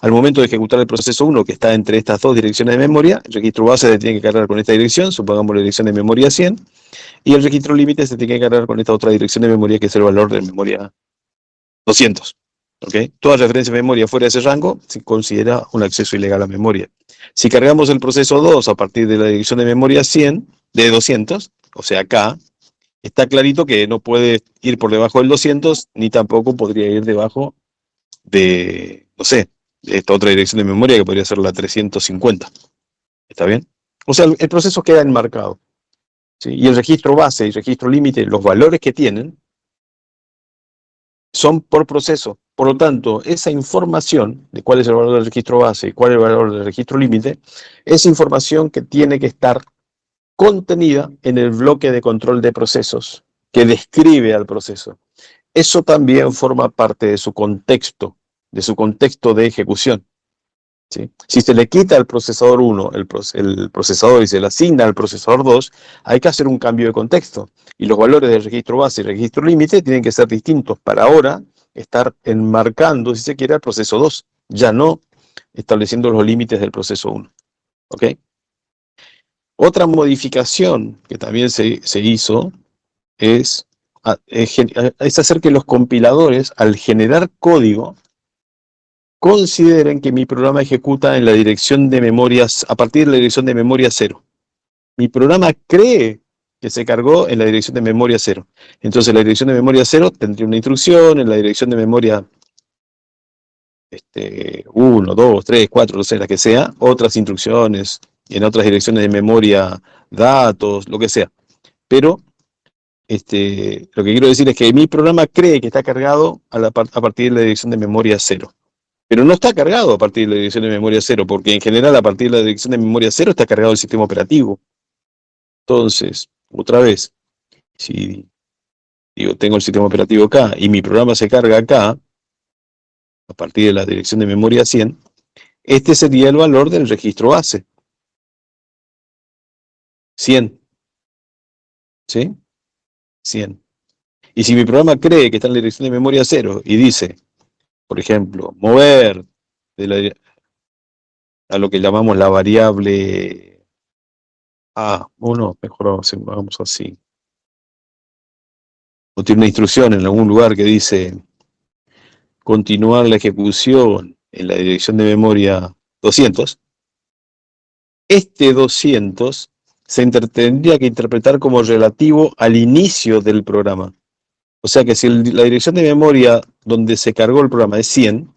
Al momento de ejecutar el proceso 1, que está entre estas dos direcciones de memoria, el registro base se tiene que cargar con esta dirección, supongamos la dirección de memoria 100, y el registro límite se tiene que cargar con esta otra dirección de memoria, que es el valor de memoria 200. ¿Ok? Toda referencia a memoria fuera de ese rango se considera un acceso ilegal a memoria. Si cargamos el proceso 2 a partir de la dirección de memoria 100, de 200, o sea acá, está clarito que no puede ir por debajo del 200, ni tampoco podría ir debajo de, no sé, de esta otra dirección de memoria que podría ser la 350. ¿Está bien? O sea, el proceso queda enmarcado, ¿sí? Y el registro base y registro límite, los valores que tienen, son por proceso. Por lo tanto, esa información de cuál es el valor del registro base y cuál es el valor del registro límite, es información que tiene que estar contenida en el bloque de control de procesos que describe al proceso. Eso también forma parte de su contexto de ejecución, ¿sí? Si se le quita al procesador 1 el procesador y se le asigna al procesador 2, hay que hacer un cambio de contexto. Y los valores del registro base y registro límite tienen que ser distintos para ahora estar enmarcando, si se quiere, al proceso 2, ya no estableciendo los límites del proceso 1. ¿Ok? Otra modificación que también se hizo es hacer que los compiladores, al generar código, consideren que mi programa ejecuta en la dirección de memorias, a partir de la dirección de memoria 0. Mi programa cree que se cargó en la dirección de memoria 0. Entonces la dirección de memoria 0 tendría una instrucción, en la dirección de memoria 1, 2, 3, 4, no sé, la que sea, otras instrucciones, en otras direcciones de memoria, datos, lo que sea. Pero lo que quiero decir es que mi programa cree que está cargado a partir de la dirección de memoria 0. Pero no está cargado a partir de la dirección de memoria 0, porque en general a partir de la dirección de memoria 0 está cargado el sistema operativo. Entonces, otra vez, si digo, tengo el sistema operativo acá y mi programa se carga acá, a partir de la dirección de memoria 100, este sería el valor del registro base. 100. ¿Sí? 100. Y si mi programa cree que está en la dirección de memoria 0 y dice, por ejemplo, mover a lo que llamamos la variable A, o no, mejor vamos así. O tiene una instrucción en algún lugar que dice continuar la ejecución en la dirección de memoria 200, este 200 se tendría que interpretar como relativo al inicio del programa. O sea que si la dirección de memoria donde se cargó el programa es 100,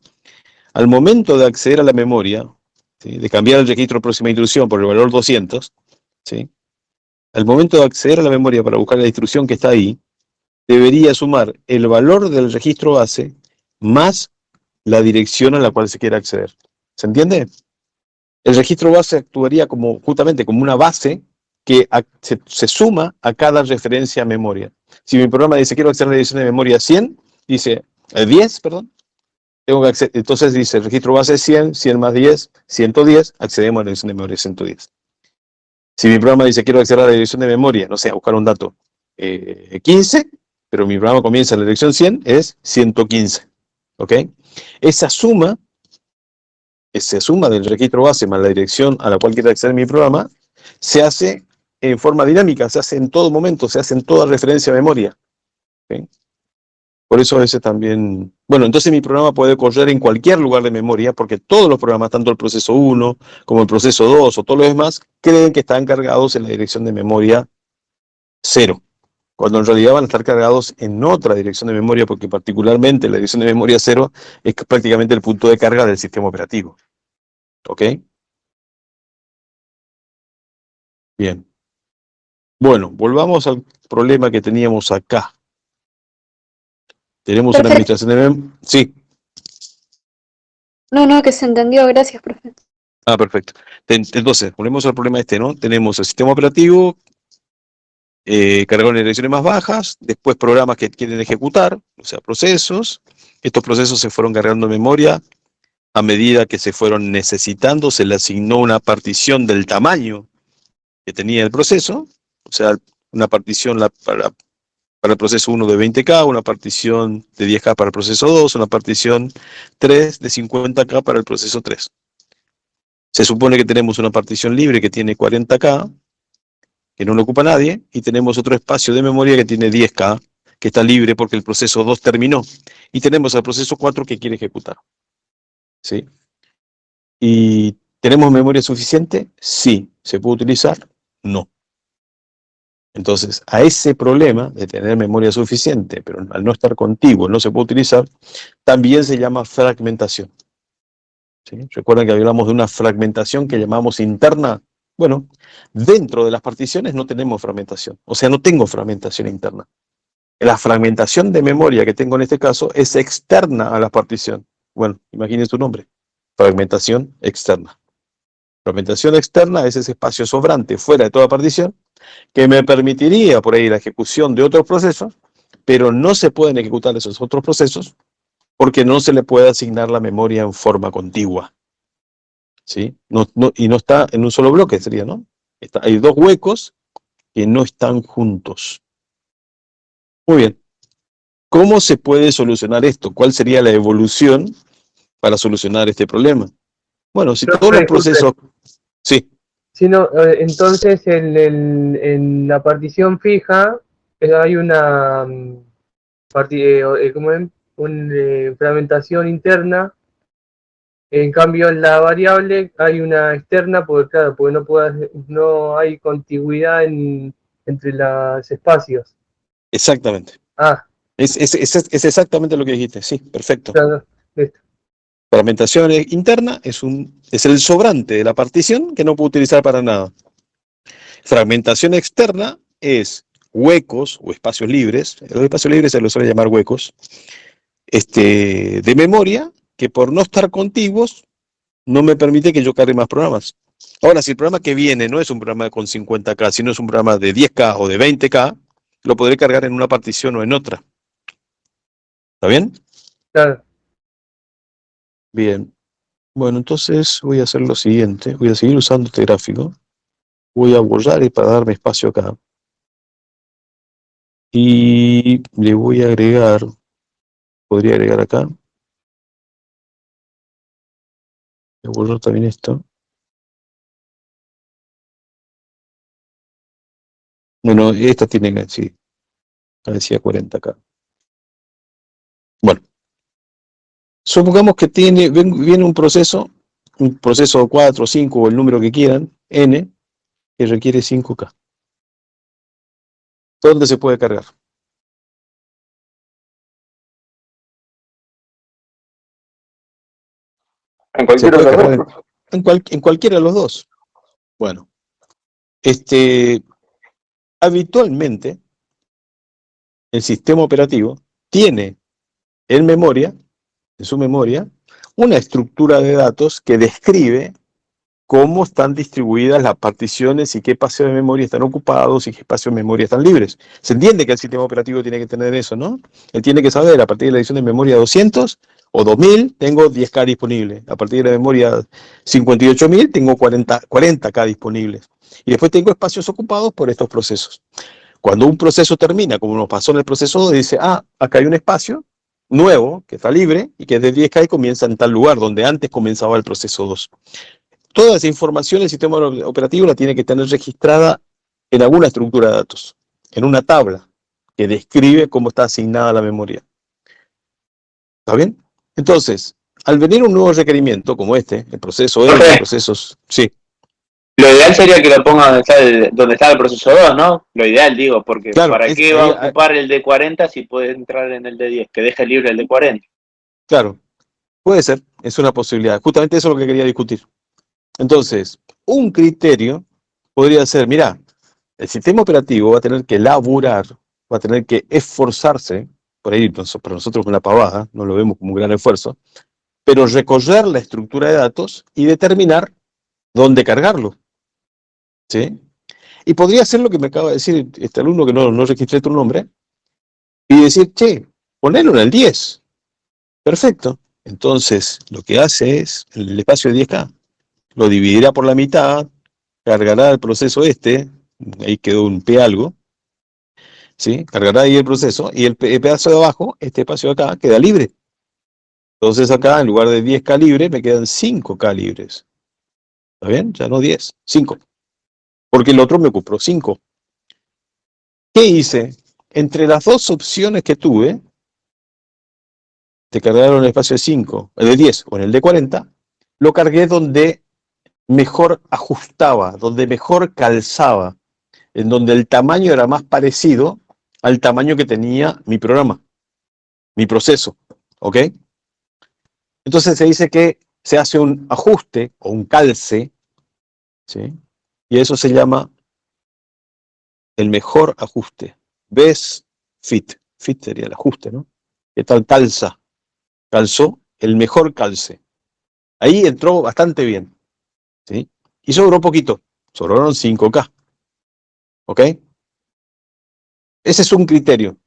al momento de acceder a la memoria, ¿sí?, de cambiar el registro de próxima instrucción por el valor 200, ¿sí?, al momento de acceder a la memoria para buscar la instrucción que está ahí, debería sumar el valor del registro base más la dirección a la cual se quiere acceder. ¿Se entiende? El registro base actuaría justamente como una base que se suma a cada referencia a memoria. Si mi programa dice quiero acceder a la dirección de memoria 100, dice 10, perdón, tengo que acceder, entonces dice el registro base 100, 100 más 10, 110, accedemos a la dirección de memoria 110. Si mi programa dice quiero acceder a la dirección de memoria, no sé, a buscar un dato 15, pero mi programa comienza en la dirección 100, es 115. ¿Ok? Esa suma del registro base más la dirección a la cual quiere acceder mi programa, se hace en forma dinámica, se hace en todo momento, se hace en toda referencia a memoria. ¿Okay? Por eso a veces también... Bueno, entonces mi programa puede correr en cualquier lugar de memoria, porque todos los programas, tanto el proceso 1 como el proceso 2 o todos los demás, creen que están cargados en la dirección de memoria 0. Cuando en realidad van a estar cargados en otra dirección de memoria, porque particularmente la dirección de memoria 0 es prácticamente el punto de carga del sistema operativo. ¿Ok? Bien. Bueno, volvamos al problema que teníamos acá. Tenemos una Perfecto. administración de memoria. Sí. No, que se entendió, gracias, profe. Ah, perfecto. Entonces, volvemos al problema ¿no? Tenemos el sistema operativo cargado en direcciones más bajas, después programas que quieren ejecutar, o sea, procesos. Estos procesos se fueron cargando en memoria a medida que se fueron necesitando, se le asignó una partición del tamaño que tenía el proceso, o sea, una partición para el proceso 1 de 20K, una partición de 10K para el proceso 2, una partición 3 de 50K para el proceso 3. Se supone que tenemos una partición libre que tiene 40K, que no lo ocupa nadie, y tenemos otro espacio de memoria que tiene 10K, que está libre porque el proceso 2 terminó, y tenemos al proceso 4 que quiere ejecutar. ¿Sí? ¿Y tenemos memoria suficiente? Sí. ¿Se puede utilizar? No. Entonces, a ese problema de tener memoria suficiente, pero al no estar contiguo no se puede utilizar, también se llama fragmentación. ¿Sí? ¿Recuerdan que hablamos de una fragmentación que llamamos interna? Bueno, dentro de las particiones no tenemos fragmentación, o sea, no tengo fragmentación interna. La fragmentación de memoria que tengo en este caso es externa a la partición. Bueno, imaginen su nombre, fragmentación externa. Fragmentación externa es ese espacio sobrante fuera de toda partición que me permitiría por ahí la ejecución de otros procesos, pero no se pueden ejecutar esos otros procesos porque no se le puede asignar la memoria en forma contigua. ¿Sí? Y no está en un solo bloque, sería, ¿no? Hay dos huecos que no están juntos. Muy bien. ¿Cómo se puede solucionar esto? ¿Cuál sería la evolución para solucionar este problema? Bueno, si todos los procesos... Sí. Si no, entonces en la partición fija hay una ¿cómo es? Fragmentación interna. En cambio en la variable hay una externa porque claro, porque no hay contigüidad entre los espacios. Exactamente. Ah, Es exactamente lo que dijiste, sí, perfecto. claro, listo. Fragmentación interna es el sobrante de la partición que no puedo utilizar para nada. Fragmentación externa es huecos o espacios libres, los espacios libres se los suele llamar huecos, de memoria que por no estar contiguos no me permite que yo cargue más programas. Ahora, si el programa que viene no es un programa con 50K, sino es un programa de 10K o de 20K, lo podré cargar en una partición o en otra. ¿Está bien? Claro. Bien. Bueno, entonces voy a hacer lo siguiente. Voy a seguir usando este gráfico. Voy a borrar para darme espacio acá. Y le voy a agregar, podría agregar acá. Voy a borrar también esto. Bueno, esta tiene que, sí, decía 40K. Bueno, supongamos que viene un proceso 4, 5 o el número que quieran, N, que requiere 5K. ¿Dónde se puede cargar? En Se cualquiera puede de los cargar dos. en cualquiera de los dos. Bueno, habitualmente el sistema operativo tiene en su memoria, una estructura de datos que describe cómo están distribuidas las particiones y qué espacios de memoria están ocupados y qué espacios de memoria están libres. Se entiende que el sistema operativo tiene que tener eso, ¿no? Él tiene que saber, a partir de la edición de memoria 200 o 2000, tengo 10K disponibles. A partir de la memoria 58.000, tengo 40K disponibles. Y después tengo espacios ocupados por estos procesos. Cuando un proceso termina, como nos pasó en el proceso 2, dice, acá hay un espacio nuevo que está libre y que es de 10K y comienza en tal lugar donde antes comenzaba el proceso 2. Toda esa información el sistema operativo la tiene que tener registrada en alguna estructura de datos, en una tabla que describe cómo está asignada la memoria. ¿Está bien? Entonces, al venir un nuevo requerimiento como este, el proceso N, los procesos... Sí. Lo ideal sería que lo ponga donde está el proceso 2, ¿no? Lo ideal, digo, porque Claro, ¿para qué va a ocupar el de 40 si puede entrar en el de 10? Que deje libre el de 40. Claro, puede ser, es una posibilidad. Justamente eso es lo que quería discutir. Entonces, un criterio podría ser, mira, el sistema operativo va a tener que laburar, va a tener que esforzarse, por ahí para nosotros una pavada, no lo vemos como un gran esfuerzo, pero recorrer la estructura de datos y determinar dónde cargarlo. ¿Sí? Y podría hacer lo que me acaba de decir este alumno que no registré tu nombre, y decir, che, ponerlo en el 10. Perfecto. Entonces, lo que hace es, el espacio de 10K, lo dividirá por la mitad, cargará el proceso ahí quedó un P algo, ¿sí? Cargará ahí el proceso, y el pedazo de abajo, este espacio de acá, queda libre. Entonces acá, en lugar de 10K libre, me quedan 5K libres. ¿Está bien? Ya no 10, 5. Porque el otro me ocupó 5. ¿Qué hice? entre las dos opciones que tuve, te cargaron el espacio de 5, el de 10 o en el de 40, lo cargué donde mejor ajustaba, donde mejor calzaba, en donde el tamaño era más parecido al tamaño que tenía mi programa, mi proceso, ¿ok? Entonces se dice que se hace un ajuste o un calce, ¿sí? Y eso se llama el mejor ajuste. Best fit. Fit sería el ajuste, ¿no? ¿Qué tal calza? Calzó el mejor calce. Ahí entró bastante bien, ¿sí? Y sobró poquito. Sobraron 5K. ¿Ok? Ese es un criterio.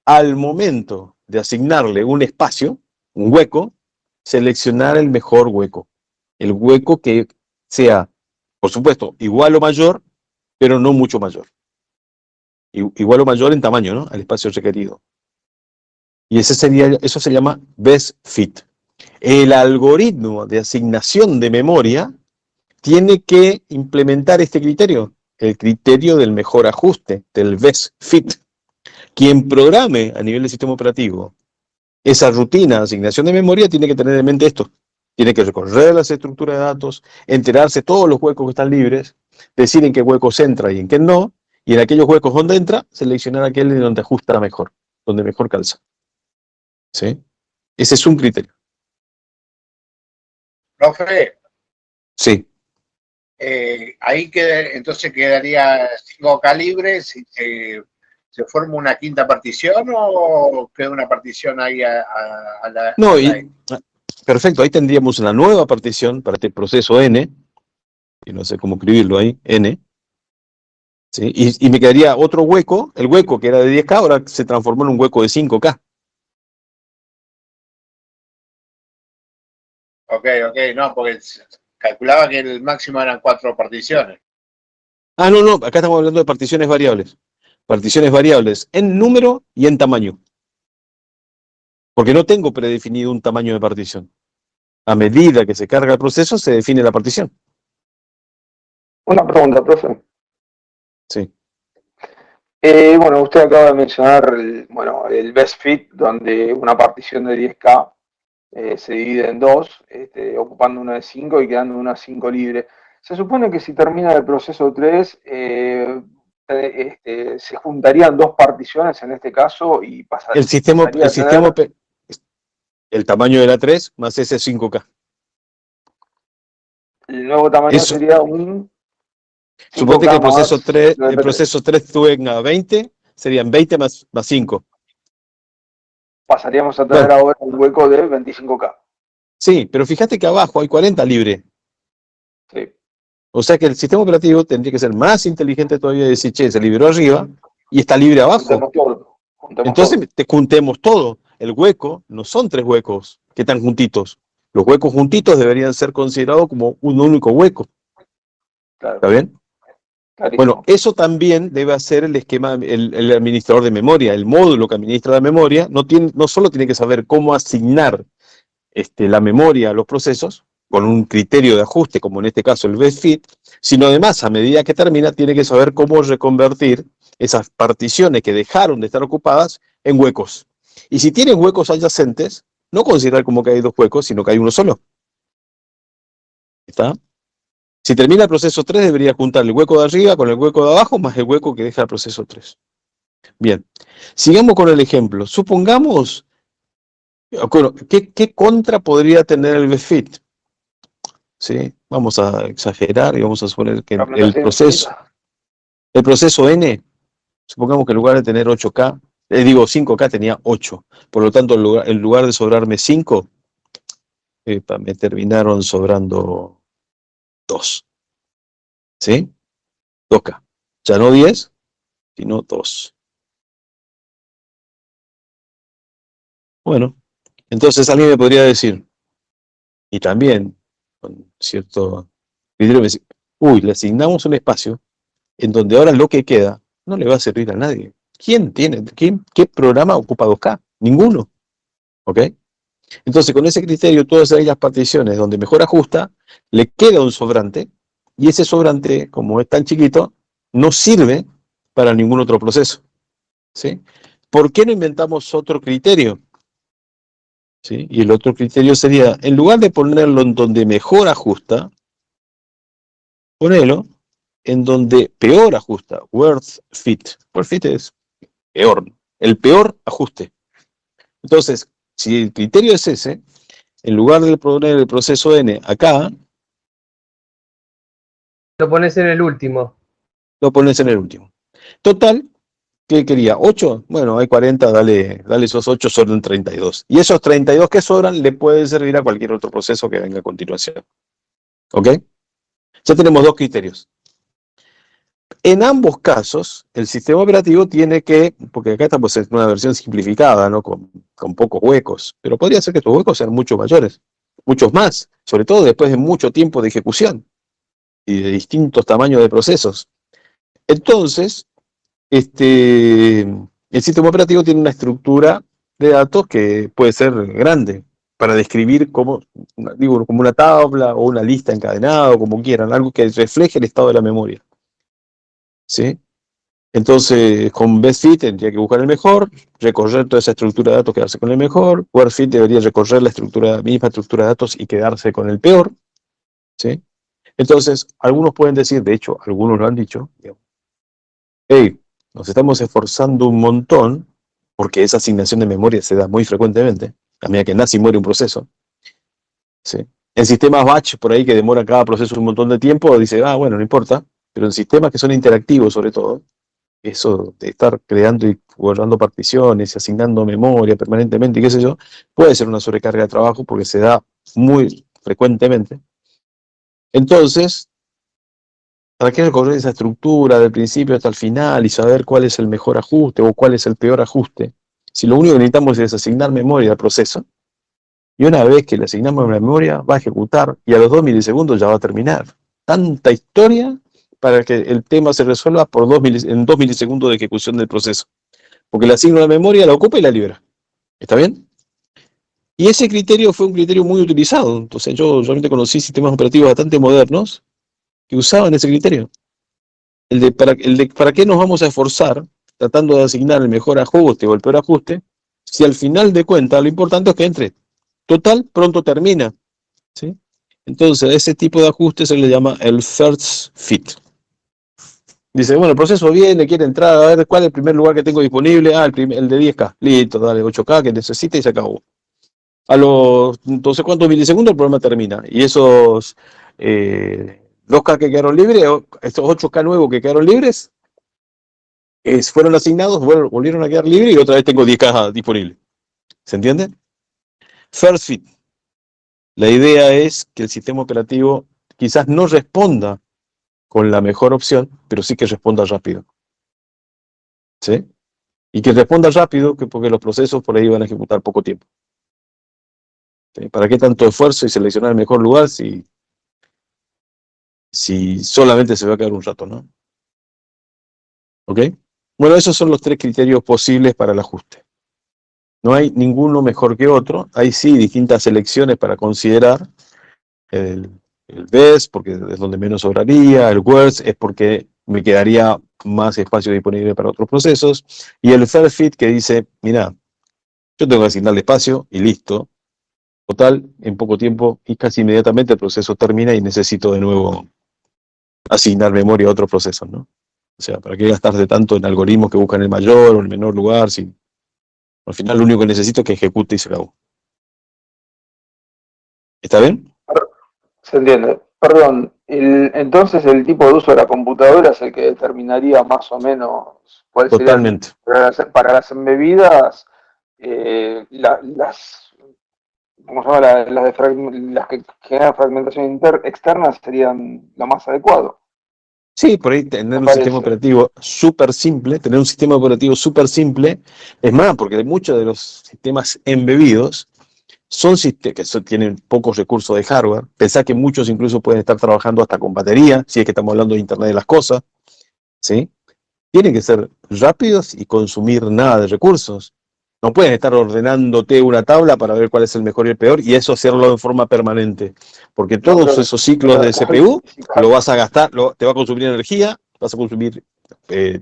Al momento de asignarle un espacio, un hueco, seleccionar el mejor hueco. El hueco que sea, por supuesto, igual o mayor, pero no mucho mayor. Igual o mayor en tamaño, ¿no? Al espacio requerido. Y eso se llama best fit. El algoritmo de asignación de memoria tiene que implementar este criterio, el criterio del mejor ajuste, del best fit. Quien programe a nivel del sistema operativo esa rutina de asignación de memoria tiene que tener en mente esto. Tiene que recorrer las estructuras de datos, enterarse todos los huecos que están libres, decir en qué huecos entra y en qué no, y en aquellos huecos donde entra, seleccionar aquel en donde ajusta mejor, donde mejor calza. ¿Sí? Ese es un criterio. Profe, Sí. ahí entonces quedaría 5K libre, si se forma una quinta partición o queda una partición ahí a la... No, a la- perfecto, ahí tendríamos una nueva partición para este proceso N, y no sé cómo escribirlo ahí, N, ¿sí? Y me quedaría otro hueco, el hueco que era de 10K, ahora se transformó en un hueco de 5K. Ok, no, porque calculaba que el máximo eran 4 particiones. Ah, no, acá estamos hablando de particiones variables. Particiones variables en número y en tamaño. Porque no tengo predefinido un tamaño de partición. A medida que se carga el proceso, se define la partición. Una pregunta, profe. Sí. Bueno, usted acaba de mencionar el best fit, donde una partición de 10K se divide en dos, ocupando una de 5 y quedando una 5 libre. Se supone que si termina el proceso 3, se juntarían dos particiones en este caso y pasaría a tener... El tamaño de la 3 más ese 5K. El nuevo tamaño Eso. sería un... Suponte que el proceso 3 tenga 20, serían 20 más 5. Pasaríamos a tener ahora un hueco de 25K. Sí, pero fíjate que abajo hay 40 libre. Sí. O sea que el sistema operativo tendría que ser más inteligente todavía y decir, che, se liberó arriba y está libre abajo. Entonces juntemos todo. El hueco no son 3 huecos que están juntitos. Los huecos juntitos deberían ser considerados como un único hueco. Claro. ¿Está bien? Clarísimo. Bueno, eso también debe hacer el esquema, el administrador de memoria. El módulo que administra la memoria no solo tiene que saber cómo asignar la memoria a los procesos, con un criterio de ajuste, como en este caso el best fit, sino además, a medida que termina, tiene que saber cómo reconvertir esas particiones que dejaron de estar ocupadas en huecos. Y si tienen huecos adyacentes, no considerar como que hay 2 huecos, sino que hay uno solo. ¿Está? Si termina el proceso 3, debería juntar el hueco de arriba con el hueco de abajo, más el hueco que deja el proceso 3. Bien, sigamos con el ejemplo. Supongamos, bueno, ¿qué contra podría tener el best fit? ¿Sí? Vamos a exagerar y vamos a suponer que el proceso N, supongamos que en lugar de tener 8K, 5K tenía 8. Por lo tanto, en lugar de sobrarme 5, me terminaron sobrando 2. ¿Sí? 2K. Ya no 10, sino 2. Bueno, entonces alguien me podría decir, y también con cierto criterio, me dice, le asignamos un espacio en donde ahora lo que queda no le va a servir a nadie. ¿Qué programa ocupa 2K? Ninguno. ¿Ok? Entonces, con ese criterio, todas aquellas particiones donde mejor ajusta, le queda un sobrante, y ese sobrante, como es tan chiquito, no sirve para ningún otro proceso. ¿sí? ¿Por qué no inventamos otro criterio? ¿Sí? Y el otro criterio sería, en lugar de ponerlo en donde mejor ajusta, ponelo en donde peor ajusta, worst fit. Worst fit es peor, el peor ajuste. Entonces, si el criterio es ese, en lugar de poner el proceso N acá, Lo pones en el último. lo pones en el último. Total, ¿qué quería? ¿8? Bueno, hay 40, dale esos 8, sobran 32. Y esos 32 que sobran le pueden servir a cualquier otro proceso que venga a continuación. ¿Ok? Ya tenemos dos criterios. En ambos casos, el sistema operativo tiene que, porque acá estamos en una versión simplificada, ¿no? Con pocos huecos, pero podría ser que estos huecos sean mucho mayores, muchos más, sobre todo después de mucho tiempo de ejecución y de distintos tamaños de procesos. Entonces, el sistema operativo tiene una estructura de datos que puede ser grande para describir como una tabla o una lista encadenada o como quieran, algo que refleje el estado de la memoria. ¿Sí? Entonces, con best fit tendría que buscar el mejor, recorrer toda esa estructura de datos, quedarse con el mejor. Worst fit debería recorrer la misma estructura de datos y quedarse con el peor. ¿Sí? Entonces, algunos pueden decir, de hecho, algunos lo han dicho, hey, nos estamos esforzando un montón, porque esa asignación de memoria se da muy frecuentemente, a medida que nace y muere un proceso. ¿Sí? En sistemas batch, por ahí que demora cada proceso un montón de tiempo, dice, bueno, no importa, pero en sistemas que son interactivos sobre todo, eso de estar creando y guardando particiones y asignando memoria permanentemente y qué sé yo, puede ser una sobrecarga de trabajo porque se da muy frecuentemente. Entonces, ¿para qué recorrer esa estructura del principio hasta el final y saber cuál es el mejor ajuste o cuál es el peor ajuste? Si lo único que necesitamos es asignar memoria al proceso, y una vez que le asignamos la memoria, va a ejecutar y a los 2 milisegundos ya va a terminar. Tanta historia para que el tema se resuelva en 2 milisegundos de ejecución del proceso. Porque le asigno la memoria, la ocupa y la libera. ¿Está bien? Y ese criterio fue un criterio muy utilizado. Entonces yo realmente conocí sistemas operativos bastante modernos que usaban ese criterio. El de para qué nos vamos a esforzar tratando de asignar el mejor ajuste o el peor ajuste, si al final de cuentas lo importante es que entre. Total, pronto termina. ¿Sí? Entonces, a ese tipo de ajuste se le llama el first fit. Dice, bueno, el proceso viene, quiere entrar, a ver cuál es el primer lugar que tengo disponible. El de 10K. Listo, dale 8K que necesita y se acabó. Entonces, ¿cuántos milisegundos el programa termina? Y esos 2K que quedaron libres, estos 8K nuevos que quedaron libres, fueron asignados, volvieron a quedar libres y otra vez tengo 10K disponibles. ¿Se entiende? First fit. La idea es que el sistema operativo quizás no responda con la mejor opción, pero sí que responda rápido. ¿Sí? Y que responda rápido porque los procesos por ahí van a ejecutar poco tiempo. ¿Sí? ¿Para qué tanto esfuerzo y seleccionar el mejor lugar si solamente se va a quedar un rato, ¿no? ¿Ok? Bueno, esos son los 3 criterios posibles para el ajuste. No hay ninguno mejor que otro. Hay sí distintas selecciones para considerar. El best, porque es donde menos sobraría. El worst es porque me quedaría más espacio disponible para otros procesos. Y el first fit que dice, mira, yo tengo que asignarle espacio y listo. Total, en poco tiempo y casi inmediatamente el proceso termina y necesito de nuevo asignar memoria a otros procesos, ¿no? O sea, ¿para qué gastarse tanto en algoritmos que buscan el mayor o el menor lugar? Si al final lo único que necesito es que ejecute y se acabó. ¿Está bien? Se entiende. Perdón, entonces el tipo de uso de la computadora es el que determinaría más o menos cuál sería Totalmente. para las embebidas, ¿cómo se llama? Las que generan fragmentación externa serían lo más adecuado. Sí, por ahí tener un sistema operativo súper simple, es más, porque muchos de los sistemas embebidos son sistemas que tienen pocos recursos de hardware. Pensá que muchos incluso pueden estar trabajando hasta con batería, si es que estamos hablando de Internet de las cosas, ¿sí? Tienen que ser rápidos y consumir nada de recursos. No pueden estar ordenándote una tabla para ver cuál es el mejor y el peor, y eso hacerlo de forma permanente. Porque todos esos ciclos de CPU lo vas a gastar, te va a consumir energía, vas a consumir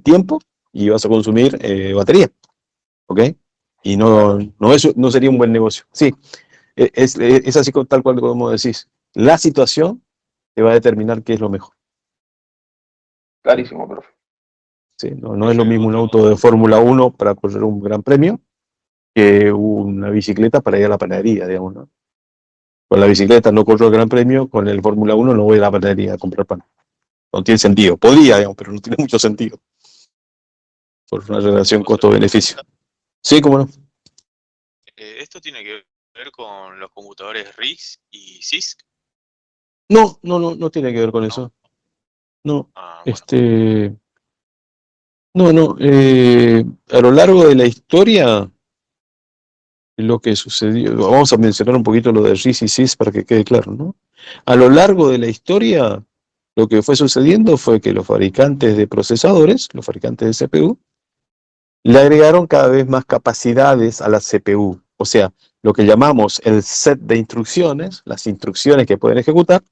tiempo, y vas a consumir batería, ¿ok? Y no sería un buen negocio. Sí, es así tal cual como decís. La situación te va a determinar qué es lo mejor. Clarísimo, profe. Sí, no es lo mismo un auto de Fórmula 1 para correr un gran premio que una bicicleta para ir a la panadería, digamos, ¿no? Con la bicicleta no corro el gran premio, con el Fórmula 1 no voy a la panadería a comprar pan. No tiene sentido. Podría, digamos, pero no tiene mucho sentido. Por una relación costo-beneficio. Sí, cómo no. ¿Esto tiene que ver con los computadores RISC y CISC? No tiene que ver con No. eso. No, Bueno. a lo largo de la historia, lo que sucedió, vamos a mencionar un poquito lo de RISC y CISC para que quede claro, ¿no? A lo largo de la historia, lo que fue sucediendo fue que los fabricantes de procesadores, los fabricantes de CPU, le agregaron cada vez más capacidades a la CPU. O sea, lo que llamamos el set de instrucciones, las instrucciones que pueden ejecutar,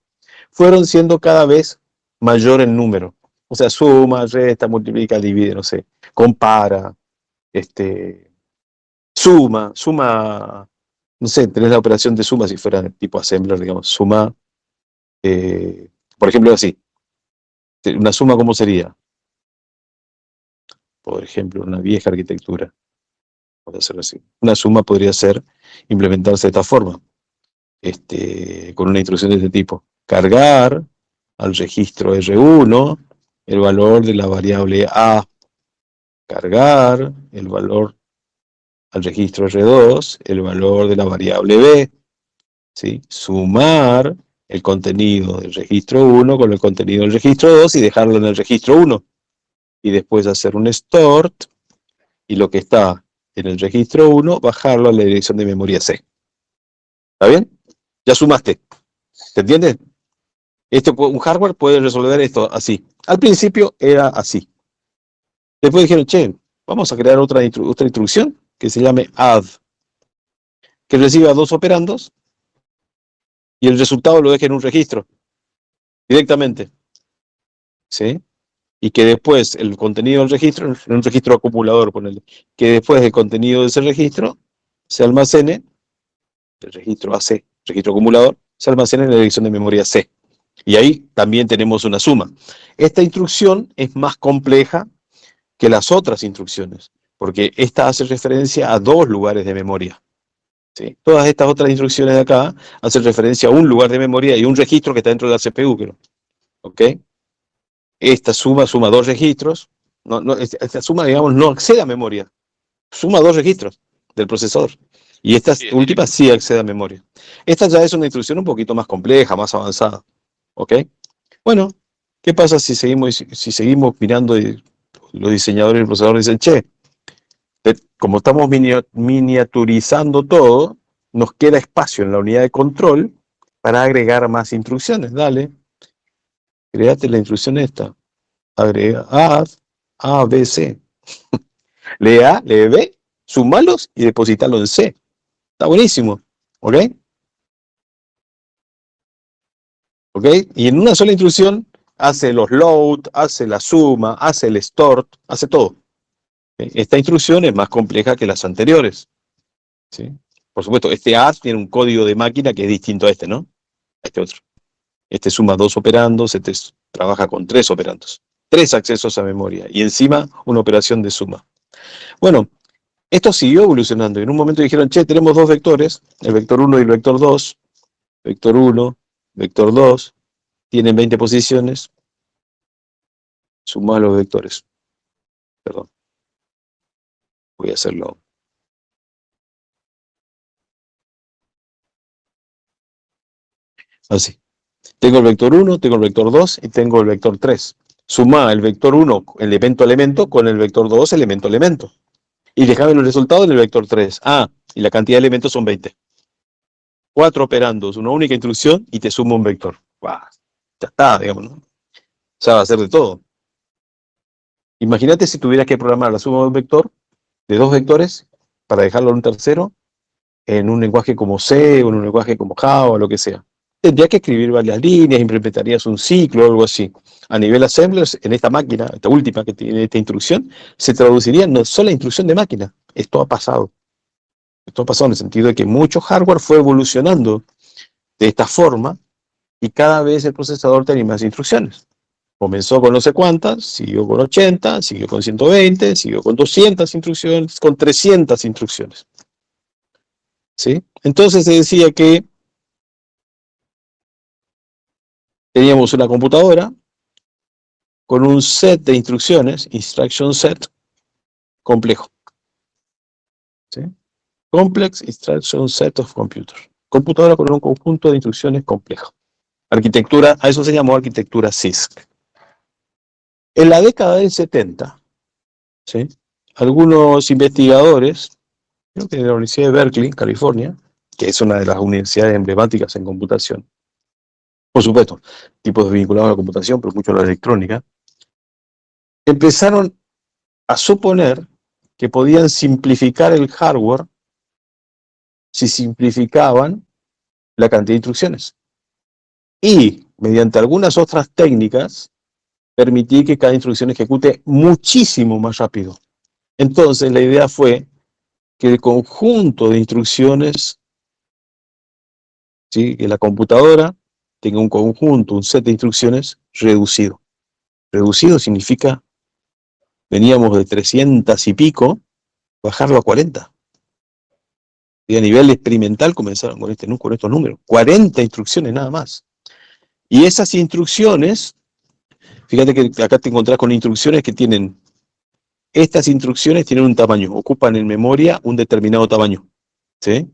fueron siendo cada vez mayor en número. O sea, suma, resta, multiplica, divide, no sé, compara, suma, no sé, tenés la operación de suma si fuera tipo assembler, digamos, suma, por ejemplo, así. Una suma, ¿cómo sería? Por ejemplo, una vieja arquitectura. Vamos a hacerlo así. Una suma podría implementarse de esta forma, con una instrucción de este tipo. Cargar al registro R1 el valor de la variable A. Cargar el valor al registro R2 el valor de la variable B. ¿Sí? Sumar el contenido del registro 1 con el contenido del registro 2 y dejarlo en el registro 1. Y después hacer un stort y lo que está en el registro 1, bajarlo a la dirección de memoria C. ¿Está bien? Ya sumaste. ¿Se entiende? Un hardware puede resolver esto así. Al principio era así. Después dijeron, che, vamos a crear otra instrucción que se llame add, que reciba 2 operandos y el resultado lo deje en un registro directamente. ¿Sí? Y que después el contenido del registro, en un registro acumulador, ponele, que después del contenido de ese registro se almacene, el registro AC, registro acumulador, se almacene en la dirección de memoria C. Y ahí también tenemos una suma. Esta instrucción es más compleja que las otras instrucciones, porque esta hace referencia a 2 lugares de memoria. ¿Sí? Todas estas otras instrucciones de acá hacen referencia a un lugar de memoria y un registro que está dentro de la CPU, creo. ¿Ok? Esta suma 2 registros. Esta suma, digamos, no accede a memoria. Suma 2 registros del procesador. Y esta última sí accede a memoria. Esta ya es una instrucción un poquito más compleja, más avanzada. ¿Ok? Bueno, ¿qué pasa si seguimos mirando y los diseñadores y el procesador dicen, che, como estamos miniaturizando todo, nos queda espacio en la unidad de control para agregar más instrucciones? Dale, créate la instrucción esta. Agrega add A, B, C. Lee A, lee B, sumalos y depositalo en C. Está buenísimo. ¿Ok? ¿Ok? Y en una sola instrucción hace los load, hace la suma, hace el stort, hace todo. Esta instrucción es más compleja que las anteriores. ¿Sí? Por supuesto, este add tiene un código de máquina que es distinto a este, ¿no? A este otro. Este suma 2 operandos, este trabaja con 3 operandos. 3 accesos a memoria y encima una operación de suma. Bueno, esto siguió evolucionando. En un momento dijeron, che, tenemos 2 vectores, el vector 1 y el vector 2. Vector 1, vector 2, tienen 20 posiciones. Sumá los vectores. Perdón. Voy a hacerlo. Así. Tengo el vector 1, tengo el vector 2 y tengo el vector 3. Sumá el vector 1 elemento a elemento con el vector 2 elemento a elemento. Y déjame los resultados del vector 3. Ah, y la cantidad de elementos son 20. 4 operandos, una única instrucción y te sumo un vector. ¡Wow! Ya está, digamos, ¿no? O sea, va a hacer de todo. Imagínate si tuvieras que programar la suma de un vector, de 2 vectores, para dejarlo en un tercero, en un lenguaje como C, o en un lenguaje como Java, o lo que sea. Tendrías que escribir varias líneas, implementarías un ciclo o algo así. a nivel assembler, en esta máquina, esta última que tiene esta instrucción, se traduciría en una sola instrucción de máquina. Esto ha pasado. Esto ha pasado en el sentido de que mucho hardware fue evolucionando de esta forma y cada vez el procesador tenía más instrucciones. Comenzó con no sé cuántas, siguió con 80, siguió con 120, siguió con 200 instrucciones, con 300 instrucciones. ¿Sí? Entonces se decía que teníamos una computadora con un set de instrucciones, instruction set, complejo. ¿Sí? Complex Instruction Set of Computer. Computadora con un conjunto de instrucciones complejo. Arquitectura, a eso se llamó arquitectura CISC. En la década del 70, ¿sí?, algunos investigadores, creo que de la Universidad de Berkeley, California, que es una de las universidades emblemáticas en computación, por supuesto, tipos vinculados a la computación, pero mucho a la electrónica, empezaron a suponer que podían simplificar el hardware si simplificaban la cantidad de instrucciones. Y, mediante algunas otras técnicas, permitir que cada instrucción ejecute muchísimo más rápido. Entonces, la idea fue que el conjunto de instrucciones, ¿sí?, que la computadora tenga un conjunto, un set de instrucciones reducido. Reducido significa, veníamos de 300 y pico, bajarlo a 40. Y a nivel experimental comenzaron con estos números. 40 instrucciones nada más. Y esas instrucciones, fíjate que acá te encontrás con instrucciones que tienen, estas instrucciones tienen un tamaño, ocupan en memoria un determinado tamaño, ¿sí?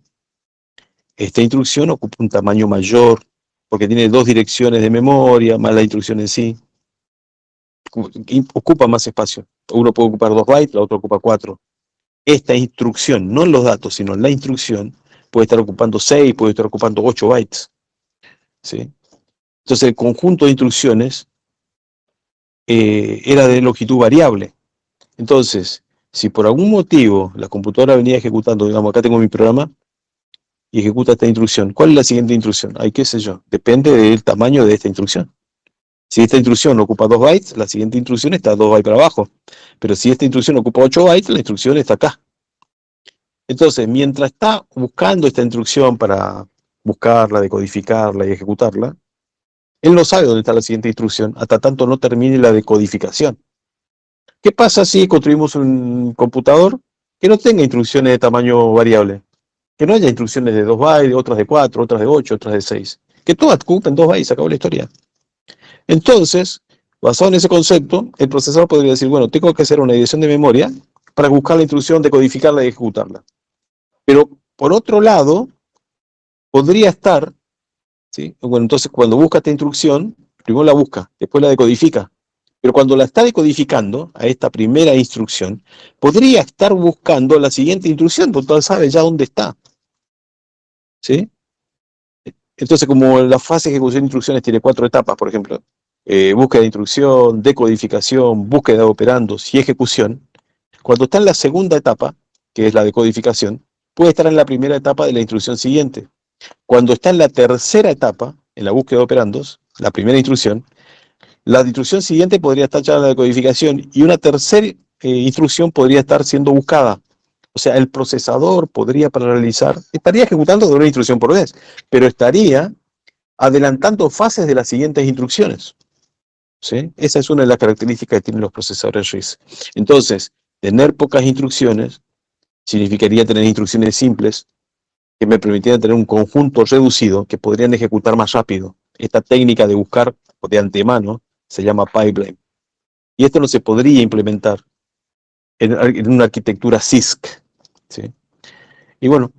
Esta instrucción ocupa un tamaño mayor, porque tiene 2 direcciones de memoria, más la instrucción en sí. Ocupa más espacio. Uno puede ocupar 2 bytes, la otra ocupa 4. Esta instrucción, no los datos, sino la instrucción, puede estar ocupando 6, puede estar ocupando 8 bytes, ¿sí? Entonces el conjunto de instrucciones era de longitud variable. Entonces, si por algún motivo la computadora venía ejecutando, digamos, acá tengo mi programa y ejecuta esta instrucción, ¿cuál es la siguiente instrucción? Ay, qué sé yo, depende del tamaño de esta instrucción. Si esta instrucción ocupa 2 bytes, la siguiente instrucción está 2 bytes para abajo. Pero si esta instrucción ocupa 8 bytes, la instrucción está acá. Entonces, mientras está buscando esta instrucción para buscarla, decodificarla y ejecutarla, él no sabe dónde está la siguiente instrucción hasta tanto no termine la decodificación. ¿Qué pasa si construimos un computador que no tenga instrucciones de tamaño variable? Que no haya instrucciones de 2 bytes, otras de 4, otras de 8, otras de 6. Que todas ocupen 2 bytes, se acabó la historia. Entonces, basado en ese concepto, el procesador podría decir, bueno, tengo que hacer una dirección de memoria para buscar la instrucción, decodificarla y ejecutarla. Pero, por otro lado, podría estar, ¿sí? Bueno, entonces cuando busca esta instrucción, primero la busca, después la decodifica. Pero cuando la está decodificando, a esta primera instrucción, podría estar buscando la siguiente instrucción, porque sabe ya dónde está. ¿Sí? Entonces, como la fase de ejecución de instrucciones tiene 4 etapas, por ejemplo, búsqueda de instrucción, decodificación, búsqueda de operandos y ejecución, cuando está en la segunda etapa, que es la decodificación, puede estar en la primera etapa de la instrucción siguiente. Cuando está en la tercera etapa, en la búsqueda de operandos, la primera instrucción, la instrucción siguiente podría estar ya en la decodificación y una tercera instrucción podría estar siendo buscada. O sea, el procesador podría paralelizar, estaría ejecutando de una instrucción por vez, pero estaría adelantando fases de las siguientes instrucciones. ¿Sí? Esa es una de las características que tienen los procesadores RISC. Entonces, tener pocas instrucciones significaría tener instrucciones simples que me permitieran tener un conjunto reducido que podrían ejecutar más rápido. Esta técnica de buscar de antemano se llama pipeline. Y esto no se podría implementar en una arquitectura CISC. ¿Sí? Y bueno,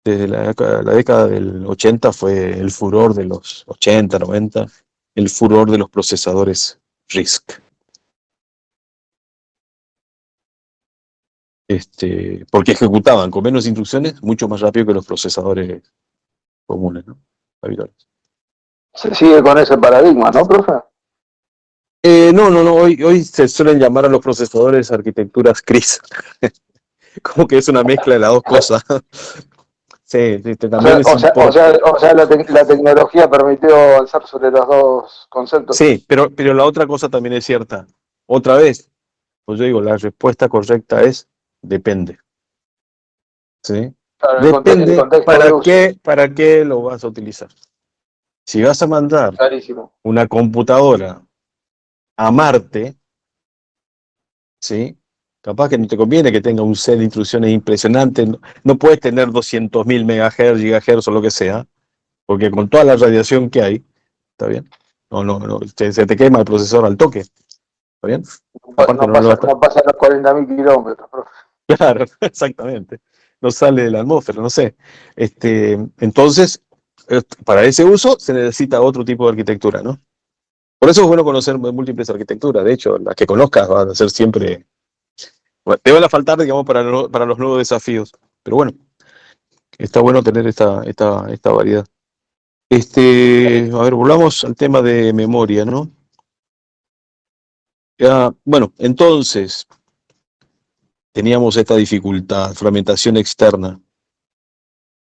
desde la década del 80 fue el furor de los 80, 90, el furor de los procesadores RISC. Porque ejecutaban con menos instrucciones mucho más rápido que los procesadores comunes, ¿no? Habituales. Se sigue con ese paradigma, ¿no, profe? No, hoy se suelen llamar a los procesadores arquitecturas CRIS. Como que es una mezcla de las dos cosas. Sí, sí, O también es importante. la tecnología permitió avanzar sobre los dos conceptos. Sí, pero la otra cosa también es cierta. Otra vez, pues yo digo, la respuesta correcta es depende. ¿Sí? Claro, el Depende contexto de uso. para qué lo vas a utilizar. Si vas a mandar Clarísimo. una computadora a Marte, ¿sí? Capaz que no te conviene que tenga un set de instrucciones impresionante. No puedes tener 200.000 megahertz, gigahertz o lo que sea, porque con toda la radiación que hay, ¿está bien? No, se te quema el procesador al toque, ¿está bien? Aparte no lo va a estar. No pasa los 40.000 kilómetros, profe. Claro, exactamente. No sale de la atmósfera, no sé. Entonces, para ese uso se necesita otro tipo de arquitectura, ¿no? Por eso es bueno conocer múltiples arquitecturas. De hecho, las que conozcas van a ser siempre. Bueno, te van a faltar, digamos, para los nuevos desafíos. Pero bueno, está bueno tener esta variedad. A ver, volvamos al tema de memoria, ¿no? Bueno, entonces, teníamos esta dificultad, fragmentación externa.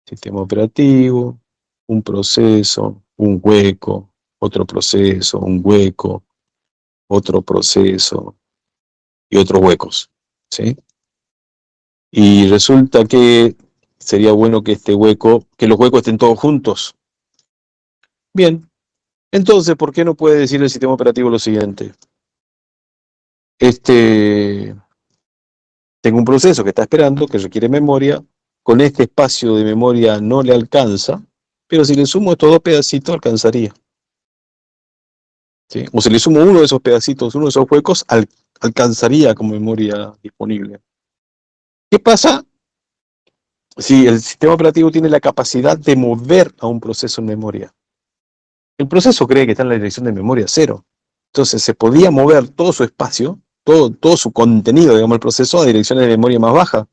Sistema operativo, un proceso, un hueco, otro proceso, un hueco, otro proceso y otros huecos, ¿sí? Y resulta que sería bueno que los huecos estén todos juntos. Bien, entonces, ¿por qué no puede decir el sistema operativo lo siguiente? Tengo un proceso que está esperando, que requiere memoria, con este espacio de memoria no le alcanza, pero si le sumo estos dos pedacitos, alcanzaría. ¿Sí? O si le sumo uno de esos pedacitos, uno de esos huecos, alcanzaría como memoria disponible. ¿Qué pasa si el sistema operativo tiene la capacidad de mover a un proceso en memoria? El proceso cree que está en la dirección de memoria 0. Entonces se podía mover todo su espacio, todo su contenido, digamos, el proceso, a direcciones de memoria más baja.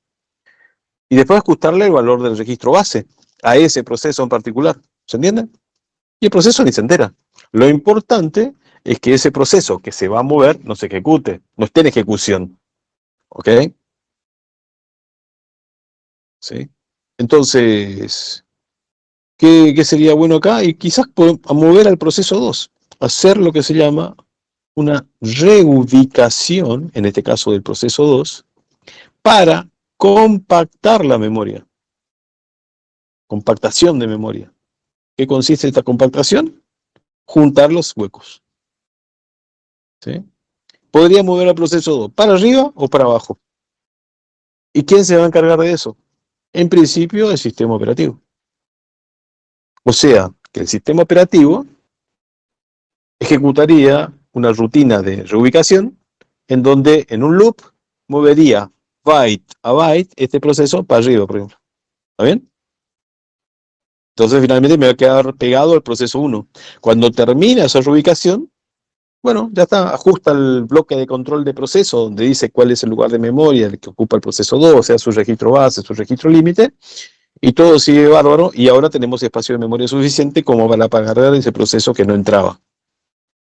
Y después ajustarle el valor del registro base a ese proceso en particular. ¿Se entiende? Y el proceso ni se entera. Lo importante es que ese proceso que se va a mover no se ejecute, no esté en ejecución. ¿Ok? ¿Sí? Entonces, ¿qué sería bueno acá? Y quizás a mover al proceso 2, hacer lo que se llama una reubicación, en este caso del proceso 2, para compactar la memoria. Compactación de memoria. ¿Qué consiste esta compactación? Juntar los huecos. ¿Sí? Podría mover al proceso 2 para arriba o para abajo. ¿Y quién se va a encargar de eso? En principio, el sistema operativo. O sea, que el sistema operativo ejecutaría una rutina de reubicación en donde en un loop movería byte a byte este proceso para arriba, por ejemplo. ¿Está bien? Entonces finalmente me va a quedar pegado al proceso 1. Cuando termina esa reubicación, bueno, ya está, ajusta el bloque de control de proceso donde dice cuál es el lugar de memoria el que ocupa el proceso 2, o sea, su registro base, su registro límite, y todo sigue bárbaro, y ahora tenemos espacio de memoria suficiente como para agarrar ese proceso que no entraba.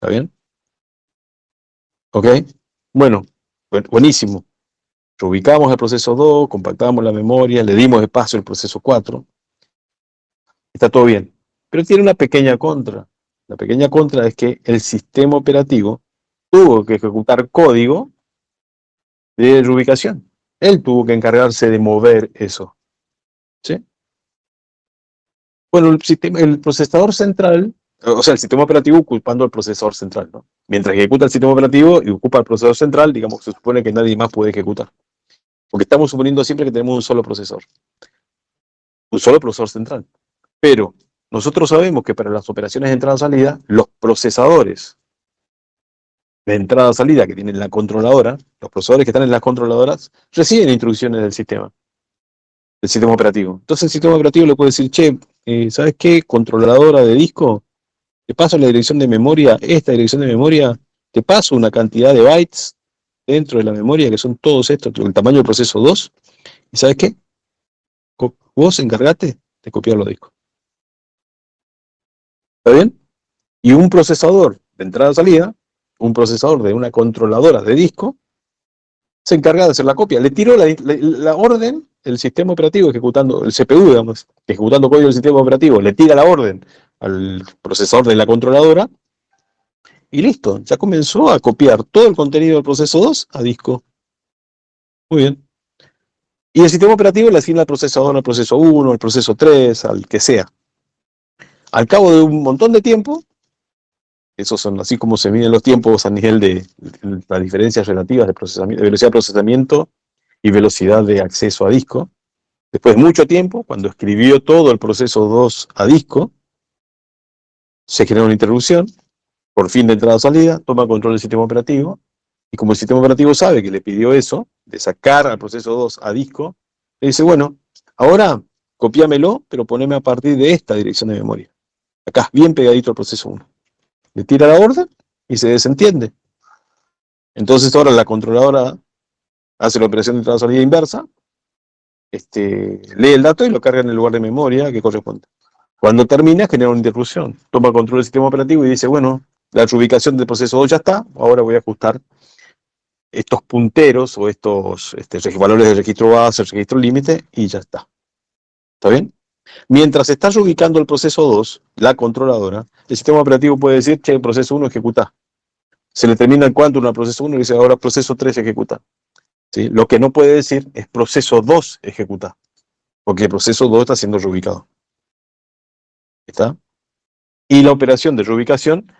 ¿Está bien? ¿Ok? Bueno, buenísimo. Reubicamos el proceso 2, compactamos la memoria, le dimos espacio al proceso 4. Está todo bien. Pero tiene una pequeña contra. La pequeña contra es que el sistema operativo tuvo que ejecutar código de reubicación. Él tuvo que encargarse de mover eso. ¿Sí? Bueno, el procesador central, o sea, el sistema operativo ocupando el procesador central, ¿no? Mientras ejecuta el sistema operativo y ocupa el procesador central, digamos, se supone que nadie más puede ejecutar. Porque estamos suponiendo siempre que tenemos un solo procesador central. Pero nosotros sabemos que para las operaciones de entrada-salida, los procesadores de entrada-salida que tienen la controladora, los procesadores que están en las controladoras, reciben instrucciones del sistema operativo. Entonces el sistema operativo le puede decir, che, ¿sabes qué? Controladora de disco, te paso la dirección de memoria, esta dirección de memoria, te paso una cantidad de bytes dentro de la memoria, que son todos estos, el tamaño del proceso 2, y ¿sabes qué? Vos encargate de copiar los discos. ¿Está bien? Y un procesador de entrada-salida, un procesador de una controladora de disco, se encarga de hacer la copia. Le tiró la orden el sistema operativo ejecutando, el CPU, digamos, ejecutando código del sistema operativo, le tira la orden al procesador de la controladora y listo, ya comenzó a copiar todo el contenido del proceso 2 a disco. Muy bien. Y el sistema operativo le asigna al procesador, al proceso 1, al proceso 3, al que sea. Al cabo de un montón de tiempo, esos son así como se miden los tiempos a nivel de las diferencias relativas de procesamiento, de velocidad de procesamiento y velocidad de acceso a disco. Después de mucho tiempo, cuando escribió todo el proceso 2 a disco, se genera una interrupción, por fin de entrada-salida, toma control del sistema operativo, y como el sistema operativo sabe que le pidió eso, de sacar al proceso 2 a disco, le dice, bueno, ahora copiámelo, pero poneme a partir de esta dirección de memoria. Acá, bien pegadito al proceso 1. Le tira la orden y se desentiende. Entonces ahora la controladora hace la operación de entrada-salida inversa, lee el dato y lo carga en el lugar de memoria que corresponde. Cuando termina, genera una interrupción. Toma control del sistema operativo y dice, bueno, la reubicación del proceso 2 ya está, ahora voy a ajustar estos punteros o estos valores de registro base, registro límite, y ya está. ¿Está bien? Mientras está reubicando el proceso 2, la controladora, el sistema operativo puede decir, che, el proceso 1 ejecuta. Se le termina el quantum al proceso 1 y dice, ahora proceso 3 ejecuta. ¿Sí? Lo que no puede decir es proceso 2 ejecuta, porque el proceso 2 está siendo reubicado. ¿Está? Y la operación de reubicación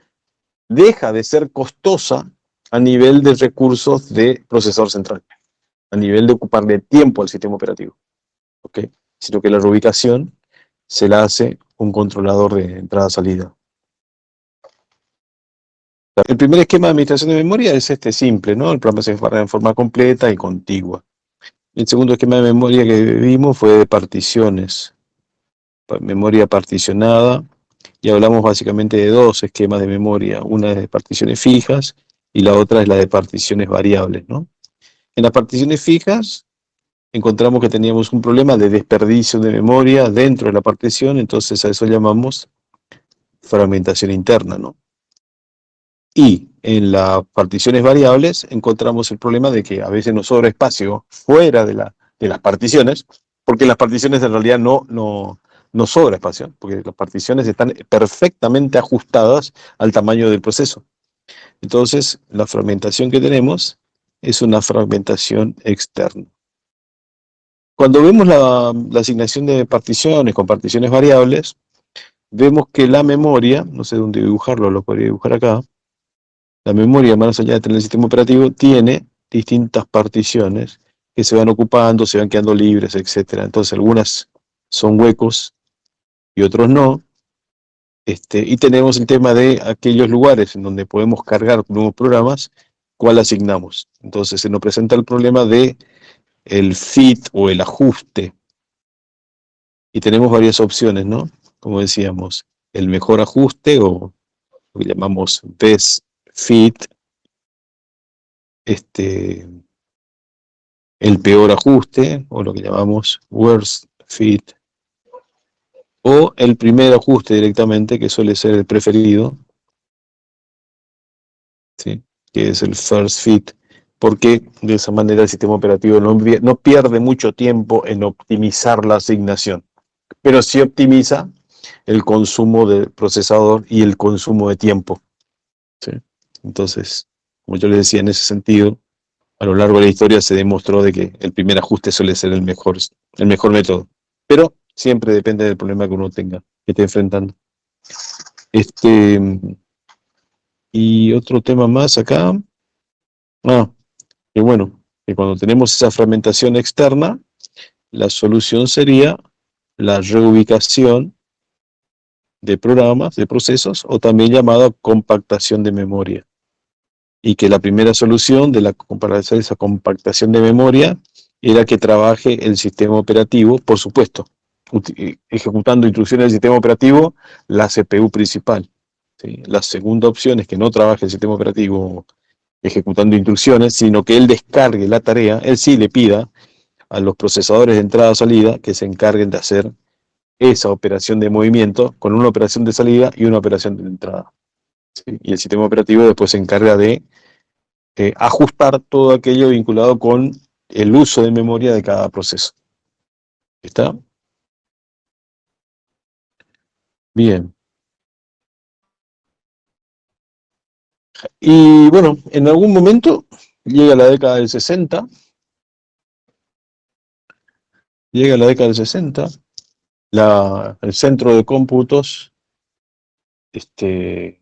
deja de ser costosa a nivel de recursos de procesador central, a nivel de ocuparle tiempo al sistema operativo. ¿Ok? Sino que la reubicación se la hace un controlador de entrada-salida. El primer esquema de administración de memoria es este simple, ¿no? El programa se separa en forma completa y contigua. El segundo esquema de memoria que vimos fue de particiones, memoria particionada, y hablamos básicamente de dos esquemas de memoria. Una es de particiones fijas y la otra es la de particiones variables, ¿no? En las particiones fijas encontramos que teníamos un problema de desperdicio de memoria dentro de la partición, entonces a eso llamamos fragmentación interna, ¿no? Y en las particiones variables encontramos el problema de que a veces nos sobra espacio fuera de las particiones, porque en las particiones en realidad no sobra espacio, porque las particiones están perfectamente ajustadas al tamaño del proceso. Entonces, la fragmentación que tenemos es una fragmentación externa. Cuando vemos la asignación de particiones con particiones variables, vemos que la memoria, no sé dónde dibujarlo, lo podría dibujar acá, la memoria, más allá de tener el sistema operativo, tiene distintas particiones que se van ocupando, se van quedando libres, etc. Entonces algunas son huecos y otros no. Y tenemos el tema de aquellos lugares en donde podemos cargar nuevos programas, ¿cuál asignamos? Entonces se nos presenta el problema de el fit o el ajuste. Y tenemos varias opciones, ¿no? Como decíamos, el mejor ajuste o lo que llamamos best fit, el peor ajuste o lo que llamamos worst fit, o el primer ajuste directamente, que suele ser el preferido, ¿sí? Que es el first fit, porque de esa manera el sistema operativo no pierde mucho tiempo en optimizar la asignación, pero sí optimiza el consumo del procesador y el consumo de tiempo, ¿sí? Entonces, como yo les decía, en ese sentido, a lo largo de la historia se demostró de que el primer ajuste suele ser el mejor método, pero siempre depende del problema que uno tenga, que esté enfrentando. Y otro tema más acá, que bueno, que cuando tenemos esa fragmentación externa, la solución sería la reubicación de programas, de procesos, o también llamada compactación de memoria. Y que la primera solución de esa compactación de memoria era que trabaje el sistema operativo, por supuesto, ejecutando instrucciones del sistema operativo, la CPU principal, ¿sí? La segunda opción es que no trabaje el sistema operativo ejecutando instrucciones, sino que él descargue la tarea, él sí le pida a los procesadores de entrada-salida que se encarguen de hacer esa operación de movimiento con una operación de salida y una operación de entrada. ¿Sí? Y el sistema operativo después se encarga de ajustar todo aquello vinculado con el uso de memoria de cada proceso. ¿Está? Bien. Y bueno, en algún momento llega la década del 60, el centro de cómputos de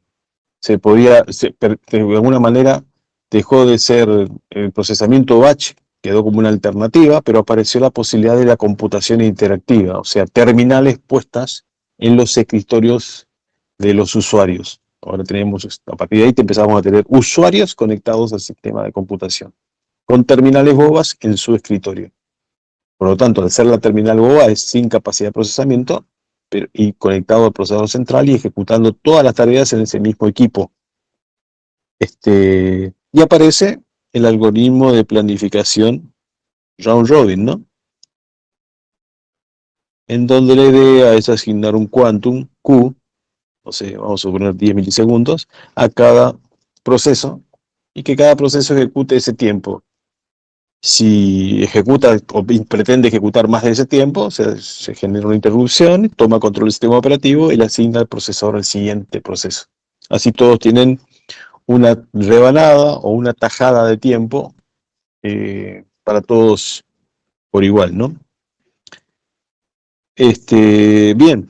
alguna manera dejó de ser el procesamiento batch, quedó como una alternativa, pero apareció la posibilidad de la computación interactiva, o sea, terminales puestas en los escritorios de los usuarios. Ahora a partir de ahí empezamos a tener usuarios conectados al sistema de computación, con terminales bobas en su escritorio. Por lo tanto, al ser la terminal boba es sin capacidad de procesamiento y conectado al procesador central y ejecutando todas las tareas en ese mismo equipo. Y aparece el algoritmo de planificación round robin, ¿no? En donde la idea es asignar un quantum Q, no sé, vamos a suponer 10 milisegundos, a cada proceso y que cada proceso ejecute ese tiempo. Si ejecuta o pretende ejecutar más de ese tiempo, se genera una interrupción, toma control del sistema operativo y le asigna al procesador el siguiente proceso. Así todos tienen una rebanada o una tajada de tiempo para todos por igual, ¿no? Bien,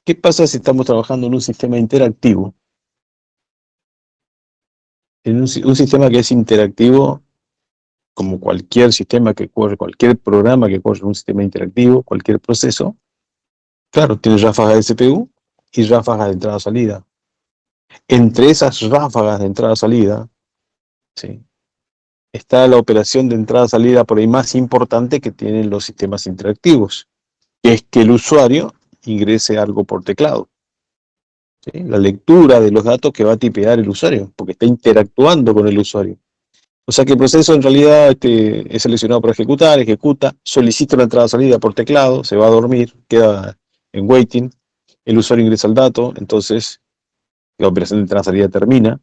¿qué pasa si estamos trabajando en un sistema interactivo? En un sistema que es interactivo, como cualquier sistema que corre, cualquier programa que corre en un sistema interactivo, cualquier proceso, claro, tiene ráfagas de CPU y ráfagas de entrada-salida. Entre esas ráfagas de entrada-salida, ¿sí?, está la operación de entrada-salida por ahí más importante que tienen los sistemas interactivos, que es que el usuario ingrese algo por teclado, ¿sí?, la lectura de los datos que va a tipear el usuario, porque está interactuando con el usuario. O sea que el proceso en realidad es seleccionado para ejecutar, ejecuta, solicita una entrada-salida por teclado, se va a dormir, queda en waiting, el usuario ingresa el dato, entonces la operación de entrada-salida termina,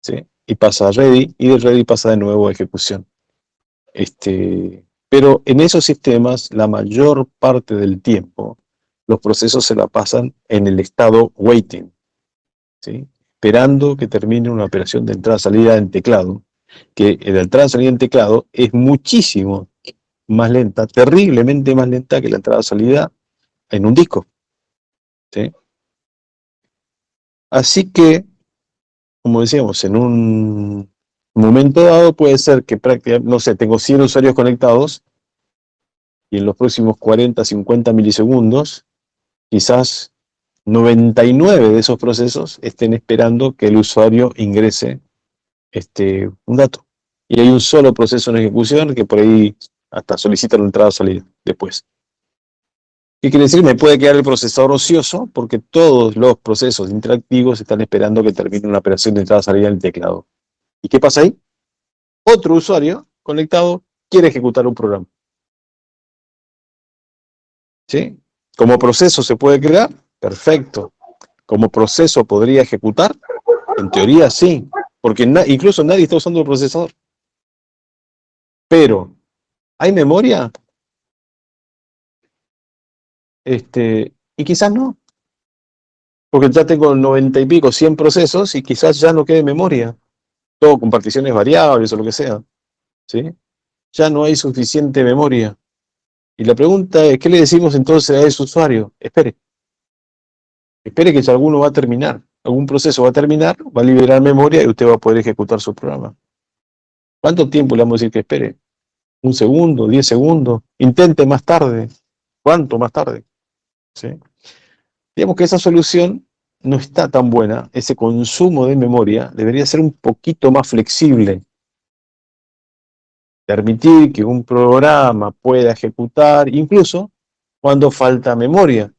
¿sí?, y pasa a ready, y de ready pasa de nuevo a ejecución. Pero en esos sistemas, la mayor parte del tiempo, los procesos se la pasan en el estado waiting, ¿sí?, esperando que termine una operación de entrada-salida en teclado, que la entrada-salida en teclado es muchísimo más lenta, terriblemente más lenta que la entrada-salida en un disco, ¿sí? Así que, como decíamos, en un momento dado puede ser que prácticamente, no sé, tengo 100 usuarios conectados y en los próximos 40, 50 milisegundos, quizás 99 de esos procesos estén esperando que el usuario ingrese un dato. Y hay un solo proceso en ejecución que por ahí hasta solicita la entrada o salida después. ¿Qué quiere decir? Me puede quedar el procesador ocioso porque todos los procesos interactivos están esperando que termine una operación de entrada o salida en el teclado. ¿Y qué pasa ahí? Otro usuario conectado quiere ejecutar un programa, ¿sí? ¿Como proceso se puede crear? Perfecto. ¿Como proceso podría ejecutar? En teoría sí, porque incluso nadie está usando el procesador. Pero, ¿hay memoria? Y quizás no, porque ya tengo 90 y pico, 100 procesos y quizás ya no quede memoria, todo con particiones variables o lo que sea, ¿sí? Ya no hay suficiente memoria. Y la pregunta es, ¿qué le decimos entonces a ese usuario? Espere que si alguno va a terminar, algún proceso va a terminar, va a liberar memoria y usted va a poder ejecutar su programa. ¿Cuánto tiempo le vamos a decir que espere? ¿Un segundo? ¿10 segundos? Intente más tarde. ¿Cuánto más tarde? ¿Sí? Digamos que esa solución no está tan buena, ese consumo de memoria debería ser un poquito más flexible. Permitir que un programa pueda ejecutar incluso cuando falta memoria.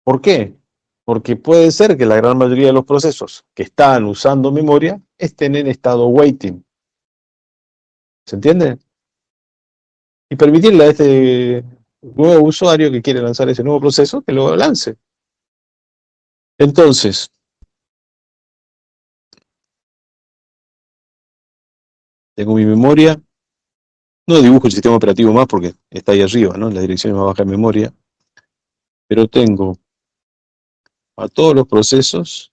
¿Por qué? Porque puede ser que la gran mayoría de los procesos que están usando memoria estén en estado waiting. ¿Se entiende? Y permitirle a este nuevo usuario que quiere lanzar ese nuevo proceso que lo lance. Entonces, tengo mi memoria, No dibujo el sistema operativo más porque está ahí arriba, ¿no? En las direcciones más bajas de memoria. Pero tengo a todos los procesos.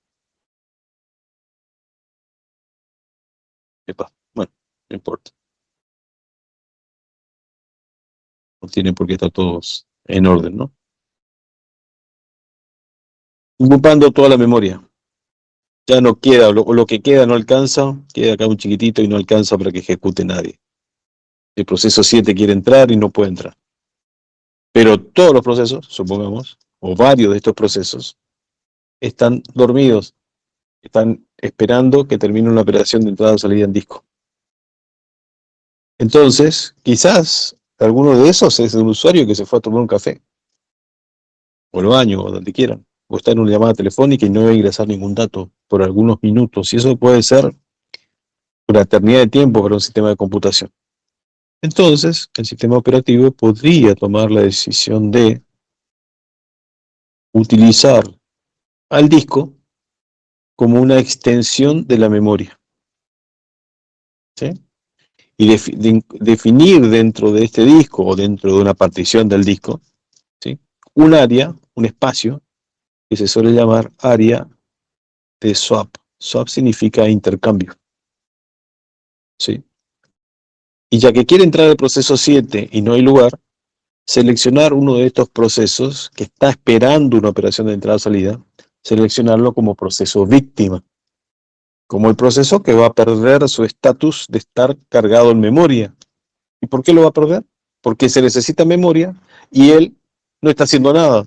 Epa, bueno, no importa. No tienen por qué estar todos en orden, ¿no? Ocupando toda la memoria. Ya no queda, o lo que queda no alcanza, queda acá un chiquitito y no alcanza para que ejecute nadie. El proceso 7 quiere entrar y no puede entrar. Pero todos los procesos, supongamos, o varios de estos procesos, están dormidos, están esperando que termine una operación de entrada o salida en disco. Entonces, quizás alguno de esos es un usuario que se fue a tomar un café, o al baño, o donde quieran, o está en una llamada telefónica y no va a ingresar ningún dato por algunos minutos, y eso puede ser una eternidad de tiempo para un sistema de computación. Entonces, el sistema operativo podría tomar la decisión de utilizar al disco como una extensión de la memoria, ¿sí? Y definir dentro de este disco o dentro de una partición del disco, ¿sí?, un área, un espacio que se suele llamar área de swap. Swap significa intercambio, ¿sí? Y ya que quiere entrar el proceso 7 y no hay lugar, seleccionar uno de estos procesos que está esperando una operación de entrada o salida, seleccionarlo como proceso víctima, como el proceso que va a perder su estatus de estar cargado en memoria. ¿Y por qué lo va a perder? Porque se necesita memoria y él no está haciendo nada.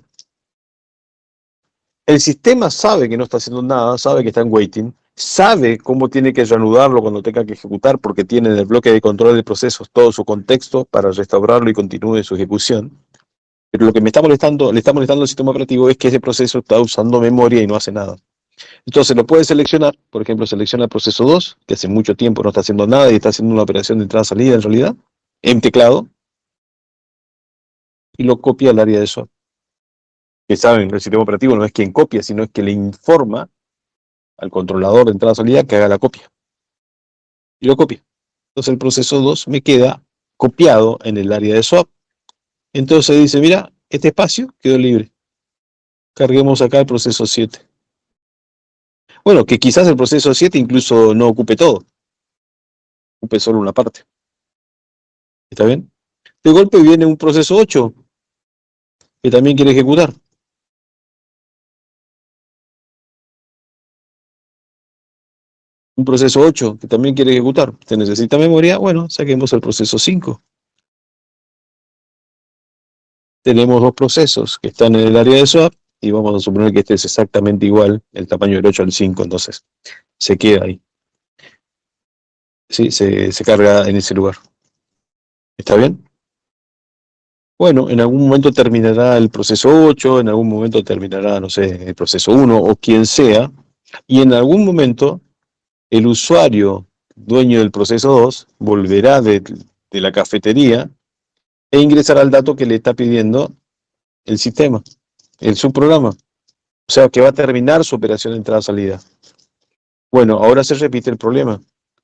El sistema sabe que no está haciendo nada, sabe que está en waiting, sabe cómo tiene que reanudarlo cuando tenga que ejecutar, porque tiene en el bloque de control de procesos todo su contexto para restaurarlo y continúe su ejecución. Pero lo que le está molestando al sistema operativo es que ese proceso está usando memoria y no hace nada. Entonces lo puede seleccionar, por ejemplo, selecciona el proceso 2, que hace mucho tiempo no está haciendo nada y está haciendo una operación de entrada-salida en realidad, en teclado, y lo copia al área de swap. Que saben, el sistema operativo no es quien copia, sino es que le informa al controlador de entrada-salida que haga la copia. Y lo copia. Entonces el proceso 2 me queda copiado en el área de swap. Entonces dice, mira, este espacio quedó libre. Carguemos acá el proceso 7. Bueno, que quizás el proceso 7 incluso no ocupe todo. Ocupe solo una parte. ¿Está bien? De golpe viene un proceso 8 que también quiere ejecutar. Un proceso 8 que también quiere ejecutar. ¿Se necesita memoria? Bueno, saquemos el proceso 5. Tenemos dos procesos que están en el área de swap y vamos a suponer que este es exactamente igual, el tamaño del 8 al 5, entonces se queda ahí. Sí, se carga en ese lugar. ¿Está bien? Bueno, en algún momento terminará el proceso 8, en algún momento terminará, no sé, el proceso 1 o quien sea, y en algún momento el usuario dueño del proceso 2 volverá de la cafetería e ingresará el dato que le está pidiendo el sistema, el subprograma. O sea, que va a terminar su operación de entrada-salida. Bueno, ahora se repite el problema.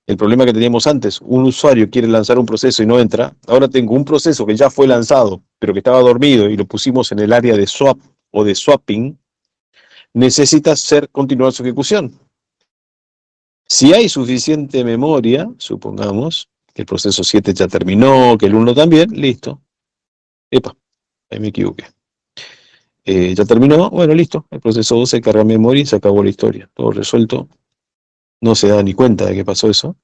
El problema que teníamos antes, un usuario quiere lanzar un proceso y no entra. Ahora tengo un proceso que ya fue lanzado, pero que estaba dormido y lo pusimos en el área de swap o de swapping. Necesita continuar su ejecución. Si hay suficiente memoria, supongamos que el proceso 7 ya terminó, que el 1 también, listo. Epa, ahí me equivoqué. Ya terminó, bueno, listo. El proceso 2 se carga memoria y se acabó la historia. Todo resuelto. No se da ni cuenta de que pasó eso.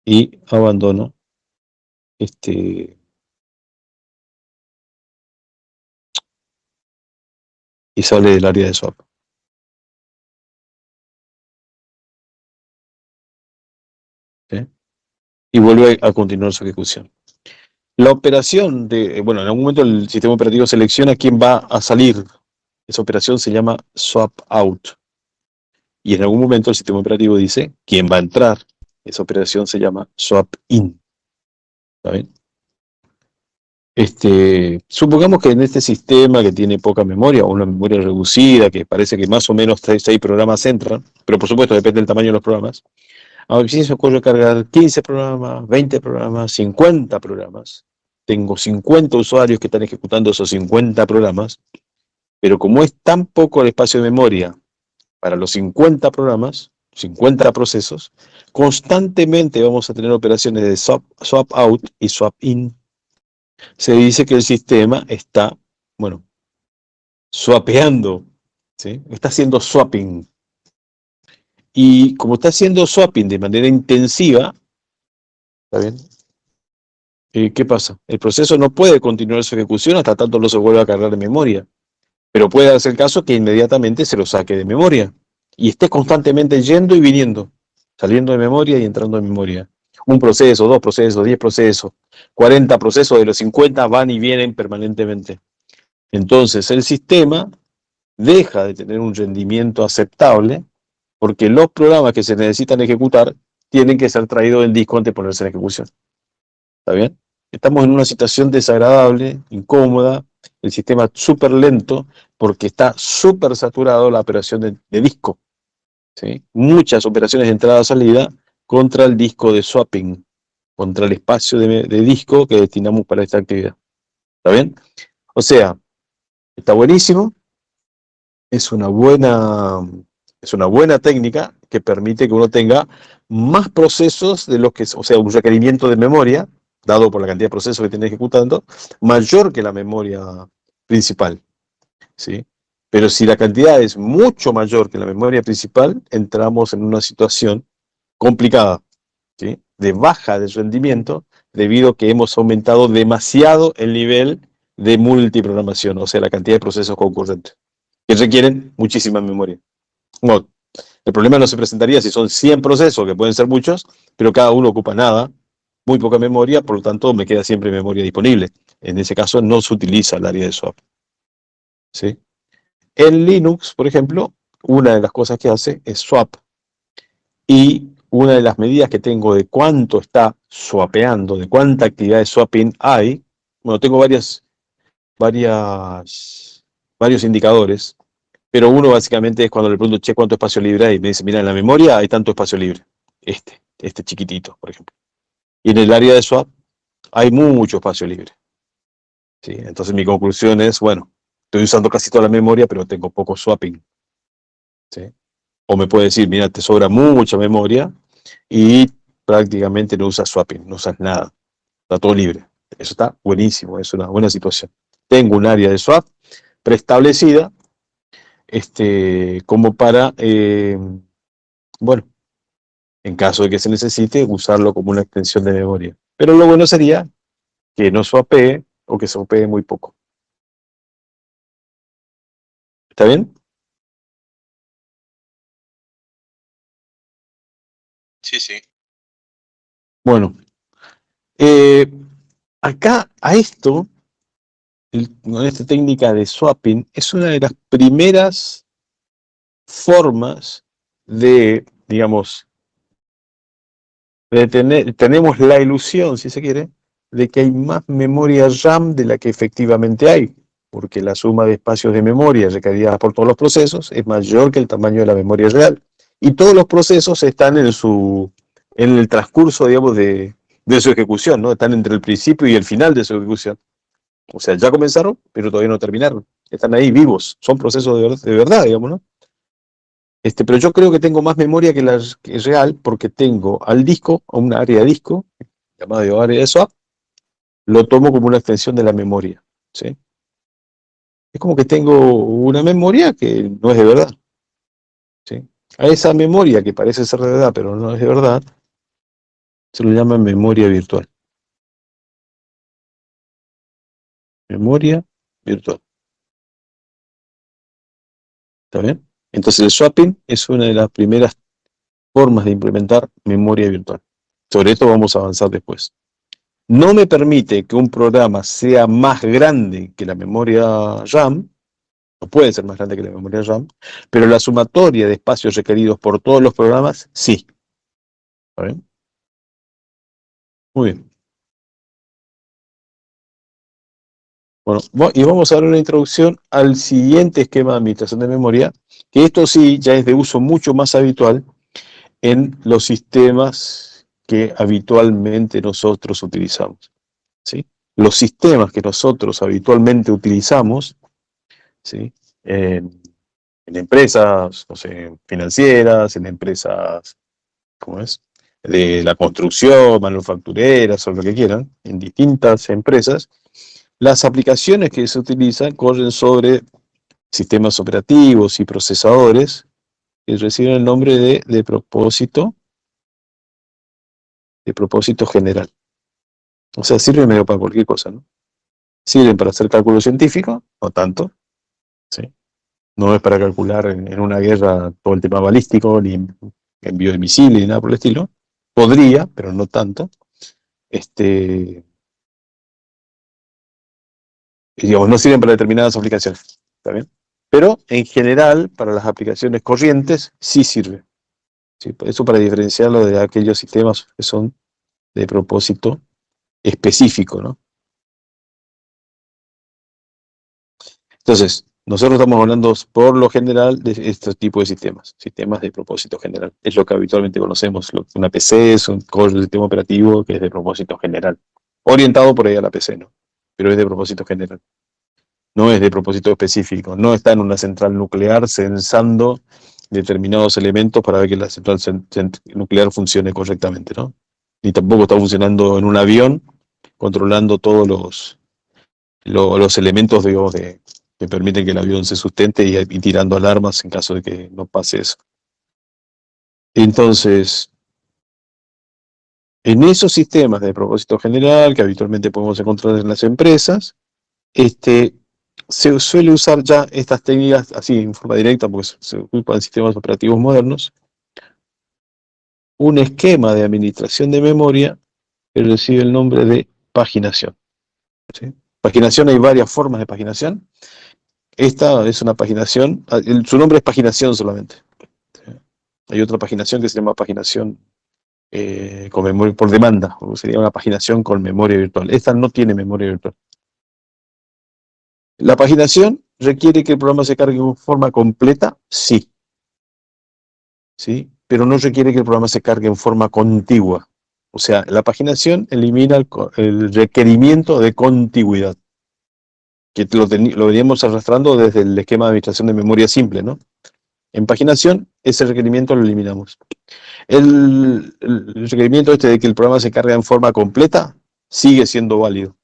Y abandona y sale del área de swap. ¿Sí? Y vuelve a continuar su ejecución. La operación bueno, en algún momento el sistema operativo selecciona quién va a salir. Esa operación se llama swap out. Y en algún momento el sistema operativo dice quién va a entrar. Esa operación se llama swap in. ¿Está bien? Supongamos que en este sistema que tiene poca memoria o una memoria reducida, que parece que más o menos 6 programas entran, pero por supuesto depende del tamaño de los programas, A ver, si se me ocurre cargar 15 programas, 20 programas, 50 programas. Tengo 50 usuarios que están ejecutando esos 50 programas, pero como es tan poco el espacio de memoria para los 50 programas, 50 procesos, constantemente vamos a tener operaciones de swap out y swap in. Se dice que el sistema está, bueno, swapeando, ¿sí? Está haciendo swapping. Y como está haciendo swapping de manera intensiva, ¿está bien? ¿Qué pasa? El proceso no puede continuar su ejecución hasta tanto no se vuelva a cargar de memoria. Pero puede darse el caso que inmediatamente se lo saque de memoria. Y esté constantemente yendo y viniendo, saliendo de memoria y entrando en memoria. Un proceso, 2 procesos, 10 procesos, 40 procesos de los 50 van y vienen permanentemente. Entonces el sistema deja de tener un rendimiento aceptable porque los programas que se necesitan ejecutar tienen que ser traídos del disco antes de ponerse en ejecución. ¿Está bien? Estamos en una situación desagradable, incómoda, el sistema súper lento porque está súper saturado la operación de disco. ¿Sí? Muchas operaciones de entrada-salida contra el disco de swapping, contra el espacio de disco que destinamos para esta actividad. ¿Está bien? O sea, está buenísimo, es una buena técnica que permite que uno tenga más procesos de los que, o sea, un requerimiento de memoria, dado por la cantidad de procesos que tiene ejecutando, mayor que la memoria principal, ¿sí? Pero si la cantidad es mucho mayor que la memoria principal, entramos en una situación complicada, ¿sí? De baja de rendimiento, debido a que hemos aumentado demasiado el nivel de multiprogramación, o sea, la cantidad de procesos concurrentes, que requieren muchísima memoria. Bueno, el problema no se presentaría si son 100 procesos, que pueden ser muchos, pero cada uno ocupa nada, muy poca memoria, por lo tanto me queda siempre memoria disponible. En ese caso no se utiliza el área de swap, ¿sí? En Linux, por ejemplo, una de las cosas que hace es swap. Y una de las medidas que tengo de cuánto está swapeando, de cuánta actividad de swapping hay, bueno, tengo varios indicadores, pero uno básicamente es cuando le pregunto, che, ¿cuánto espacio libre hay? Y me dice, mira, en la memoria hay tanto espacio libre. Este chiquitito, por ejemplo. Y en el área de swap hay mucho espacio libre. ¿Sí? Entonces mi conclusión es, bueno, estoy usando casi toda la memoria, pero tengo poco swapping. ¿Sí? O me puede decir, mira, te sobra mucha memoria y prácticamente no usas swapping, no usas nada. Está todo libre. Eso está buenísimo, es una buena situación. Tengo un área de swap preestablecida, como para, bueno, en caso de que se necesite, usarlo como una extensión de memoria. Pero lo bueno sería que no swapee o que swapee muy poco. ¿Está bien? Sí, sí. Bueno, acá a esto, con esta técnica de swapping, es una de las primeras formas de, digamos, tenemos la ilusión, si se quiere, de que hay más memoria RAM de la que efectivamente hay, porque la suma de espacios de memoria requerida por todos los procesos es mayor que el tamaño de la memoria real. Y todos los procesos están en el transcurso, digamos, de su ejecución, ¿no? Están entre el principio y el final de su ejecución. O sea, ya comenzaron, pero todavía no terminaron. Están ahí vivos, son procesos de verdad, digamos, ¿no? Pero yo creo que tengo más memoria que real porque tengo al disco, a un área de disco, llamado área de swap, lo tomo como una extensión de la memoria, ¿sí? Es como que tengo una memoria que no es de verdad, ¿sí? A esa memoria que parece ser de verdad, pero no es de verdad, se lo llama memoria virtual. Memoria virtual. ¿Está bien? Entonces el swapping es una de las primeras formas de implementar memoria virtual. Sobre esto vamos a avanzar después. No me permite que un programa sea más grande que la memoria RAM, no puede ser más grande que la memoria RAM, pero la sumatoria de espacios requeridos por todos los programas, sí. ¿Está bien? Muy bien. Bueno, y vamos a dar una introducción al siguiente esquema de administración de memoria, que esto sí ya es de uso mucho más habitual en los sistemas que habitualmente nosotros utilizamos, ¿sí? Los sistemas que nosotros habitualmente utilizamos, ¿sí? En empresas, no sé, financieras, en empresas, ¿cómo es? De la construcción, manufactureras o lo que quieran, en distintas empresas, las aplicaciones que se utilizan corren sobre sistemas operativos y procesadores que reciben el nombre de propósito general. O sea, sirven medio para cualquier cosa, ¿no? Sirven para hacer cálculo científico, no tanto, ¿sí? No es para calcular en una guerra todo el tema balístico, ni envío de misiles, ni nada por el estilo. Podría, pero no tanto. Digamos, no sirven para determinadas aplicaciones, ¿está bien? Pero en general, para las aplicaciones corrientes, sí sirve, ¿sí? Eso para diferenciarlo de aquellos sistemas que son de propósito específico, ¿no? Entonces, nosotros estamos hablando por lo general de este tipo de sistemas de propósito general. Es lo que habitualmente conocemos. Una PC es un core de sistema operativo que es de propósito general. Orientado por ahí a la PC, ¿no? Pero es de propósito general. No es de propósito específico. No está en una central nuclear censando determinados elementos para ver que la central nuclear funcione correctamente, ¿no? Ni tampoco está funcionando en un avión controlando todos los elementos, digamos, que permiten que el avión se sustente y tirando alarmas en caso de que no pase eso. Entonces, en esos sistemas de propósito general que habitualmente podemos encontrar en las empresas, se suele usar ya estas técnicas así en forma directa porque se ocupan sistemas operativos modernos, un esquema de administración de memoria que recibe el nombre de paginación, ¿sí? Paginación, hay varias formas de paginación. Esta es una paginación, su nombre es paginación solamente. Hay otra paginación que se llama paginación con memoria por demanda, o sería una paginación con memoria virtual. Esta no tiene memoria virtual. La paginación requiere que el programa se cargue en forma completa, sí. ¿Sí? Pero no requiere que el programa se cargue en forma contigua. O sea, la paginación elimina el requerimiento de contigüidad, que lo veníamos arrastrando desde el esquema de administración de memoria simple, ¿no? En paginación, ese requerimiento lo eliminamos. El requerimiento de que el programa se cargue en forma completa sigue siendo válido,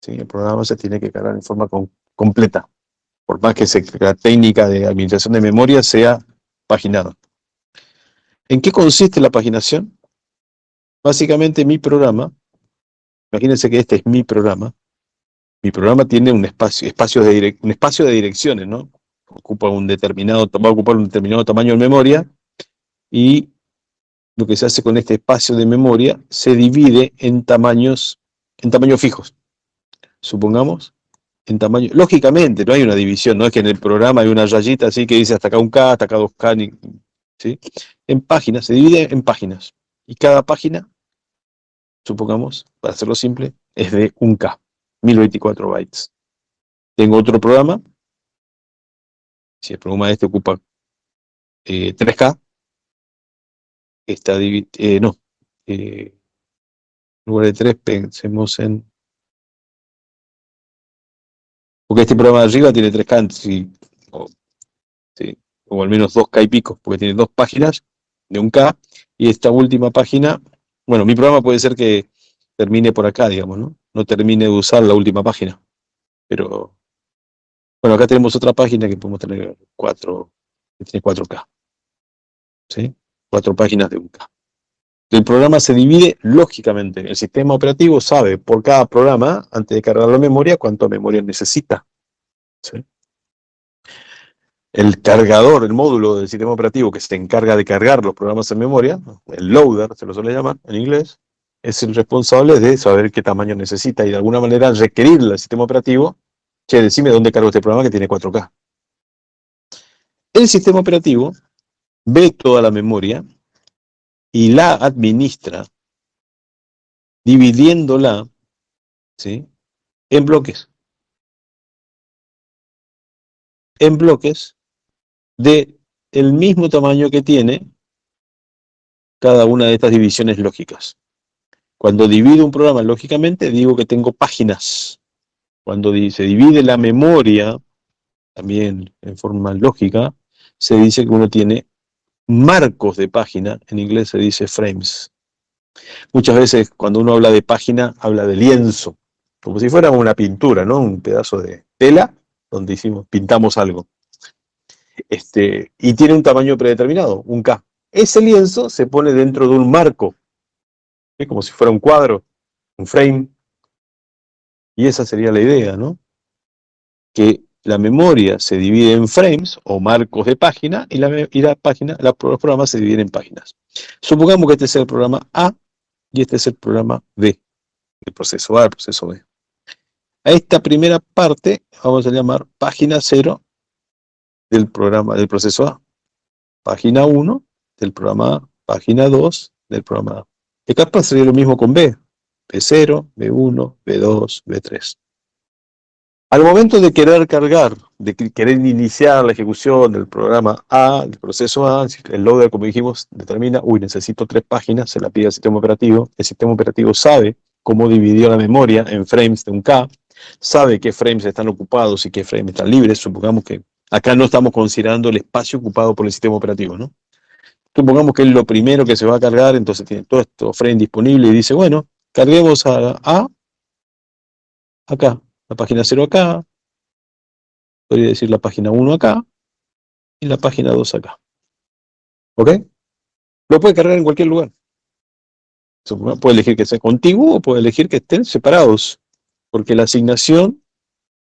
¿sí? El programa se tiene que cargar en forma completa, por más que la técnica de administración de memoria sea paginada. ¿En qué consiste la paginación? Básicamente mi programa, imagínense que este es mi programa tiene un espacio de direcciones, ¿no? Va a ocupar un determinado tamaño de memoria, y lo que se hace con este espacio de memoria se divide en tamaños fijos. Supongamos, en tamaño. Lógicamente, no hay una división, no es que en el programa hay una rayita así que dice hasta acá 1K, hasta acá 2K, ¿sí? En páginas, se divide en páginas. Y cada página, supongamos, para hacerlo simple, es de 1K, 1024 bytes. Tengo otro programa, si el programa este ocupa 3K, está dividido, en lugar de 3 pensemos en... Porque este programa de arriba tiene 3K, sí, o al menos 2K y pico, porque tiene dos páginas de 1K, y esta última página, bueno, mi programa puede ser que termine por acá, digamos, ¿no? No termine de usar la última página, pero, bueno, acá tenemos otra página que podemos tener que tiene 4K, ¿sí? 4 páginas de 1K. El programa se divide lógicamente. El sistema operativo sabe por cada programa, antes de cargar la memoria, cuánta memoria necesita, ¿sí? El cargador, el módulo del sistema operativo que se encarga de cargar los programas en memoria, el loader se lo suele llamar en inglés, es el responsable de saber qué tamaño necesita y de alguna manera requerirle al sistema operativo: che, decime dónde cargo este programa que tiene 4K. El sistema operativo ve toda la memoria y la administra dividiéndola, ¿sí?, en bloques. En bloques de el mismo tamaño que tiene cada una de estas divisiones lógicas. Cuando divido un programa lógicamente, digo que tengo páginas. Cuando se divide la memoria, también en forma lógica, se dice que uno tiene marcos de página, en inglés se dice frames. Muchas veces cuando uno habla de página, habla de lienzo, como si fuera una pintura, ¿no? Un pedazo de tela donde pintamos algo. Y tiene un tamaño predeterminado, un K. Ese lienzo se pone dentro de un marco, ¿sí? Como si fuera un cuadro, un frame. Y esa sería la idea, ¿no? Que la memoria se divide en frames o marcos de página y los programas se dividen en páginas. Supongamos que este es el programa A y este es el programa B, el proceso A, el proceso B. A esta primera parte vamos a llamar página 0 del proceso A, página 1 del programa A, página 2 del programa A. Y acá pasaría lo mismo con B, B0, B1, B2, B3. Al momento de querer cargar, de querer iniciar la ejecución del programa A, del proceso A, el loader, como dijimos, determina, necesito 3 páginas, se la pide al sistema operativo, el sistema operativo sabe cómo dividió la memoria en frames de un K, sabe qué frames están ocupados y qué frames están libres. Supongamos que acá no estamos considerando el espacio ocupado por el sistema operativo, ¿no? Supongamos que es lo primero que se va a cargar, entonces tiene todos estos frames disponibles y dice, bueno, carguemos a A acá, la página 0 acá, podría decir la página 1 acá y la página 2 acá. ¿Ok? Lo puede cargar en cualquier lugar. Puede elegir que sea contiguo o puede elegir que estén separados, porque la asignación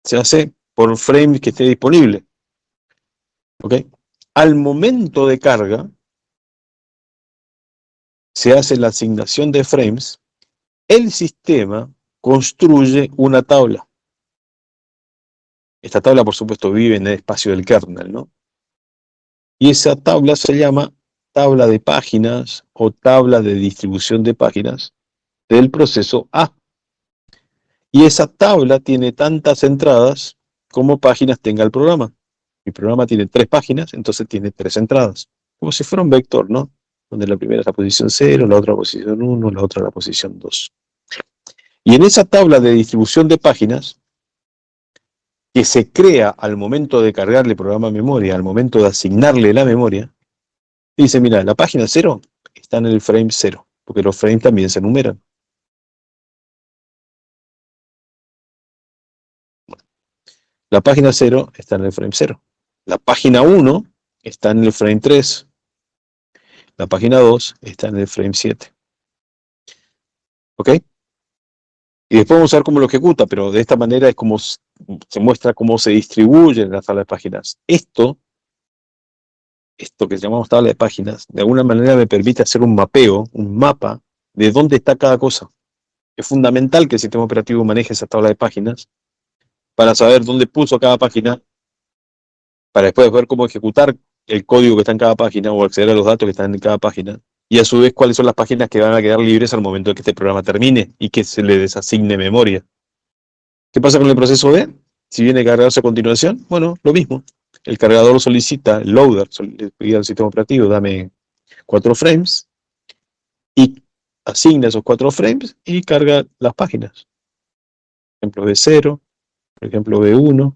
se hace por frame que esté disponible. ¿Ok? Al momento de carga, se hace la asignación de frames, el sistema construye una tabla. Esta tabla, por supuesto, vive en el espacio del kernel, ¿no? Y esa tabla se llama tabla de páginas o tabla de distribución de páginas del proceso A. Y esa tabla tiene tantas entradas como páginas tenga el programa. Mi programa tiene 3 páginas, entonces tiene 3 entradas. Como si fuera un vector, ¿no? Donde la primera es la posición 0, la otra la posición 1, la otra la posición 2. Y en esa tabla de distribución de páginas, que se crea al momento de cargarle programa a memoria, al momento de asignarle la memoria, dice, mira, la página 0 está en el frame 0, porque los frames también se enumeran. La página 0 está en el frame 0. La página 1 está en el frame 3. La página 2 está en el frame 7. ¿Ok? Y después vamos a ver cómo lo ejecuta, pero de esta manera es como se muestra cómo se distribuyen las tablas de páginas. Esto que llamamos tabla de páginas, de alguna manera me permite hacer un mapeo, un mapa de dónde está cada cosa. Es fundamental que el sistema operativo maneje esa tabla de páginas para saber dónde puso cada página, para después ver cómo ejecutar el código que está en cada página o acceder a los datos que están en cada página, y a su vez cuáles son las páginas que van a quedar libres al momento de que este programa termine y que se le desasigne memoria. ¿Qué pasa con el proceso B? Si viene a cargarse a continuación, bueno, lo mismo. El cargador solicita, el loader, le pide al sistema operativo, dame 4 frames, y asigna esos 4 frames y carga las páginas. Por ejemplo, B0, por ejemplo, B1,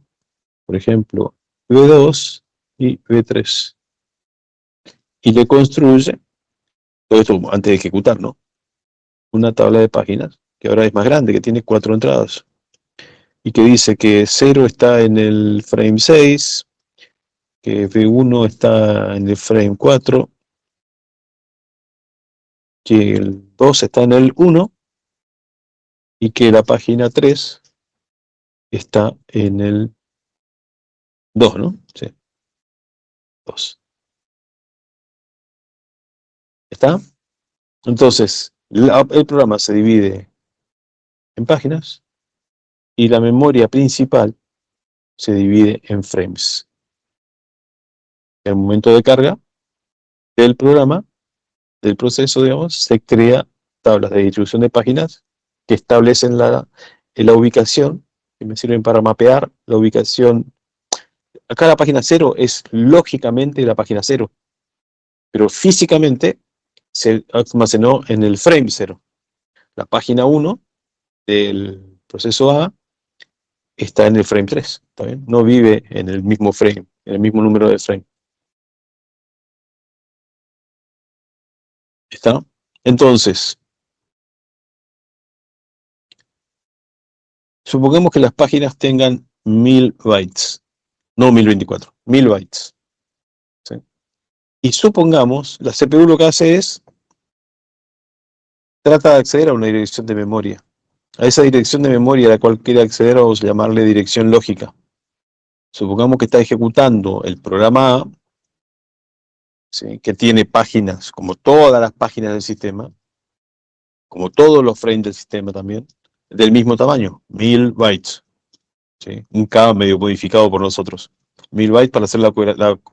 por ejemplo, B2 y B3. Y le construye, todo esto antes de ejecutar, ¿no? Una tabla de páginas, que ahora es más grande, que tiene 4 entradas. Y que dice que 0 está en el frame 6, que B1 está en el frame 4, que el 2 está en el 1, y que la página 3 está en el 2, ¿no? Sí. 2. ¿Está? Entonces, el programa se divide en páginas y la memoria principal se divide en frames. En el momento de carga del programa, del proceso, digamos, se crea tablas de distribución de páginas que establecen la ubicación, que me sirven para mapear la ubicación. Acá la página 0 es lógicamente la página 0, pero físicamente se almacenó en el frame 0. La página 1 del proceso A está en el frame 3, ¿está bien? No vive en el mismo frame, en el mismo número de frame. ¿Está? Entonces, supongamos que las páginas tengan 1000 bytes, no 1024, 1000 bytes. ¿Sí? Y supongamos, la CPU lo que hace es, trata de acceder a una dirección de memoria. A esa dirección de memoria a la cual quiere acceder vamos a llamarle dirección lógica. Supongamos que está ejecutando el programa A, ¿sí? Que tiene páginas, como todas las páginas del sistema, como todos los frames del sistema también, del mismo tamaño, 1000 bytes. ¿Sí? Un K medio modificado por nosotros. 1000 bytes para hacer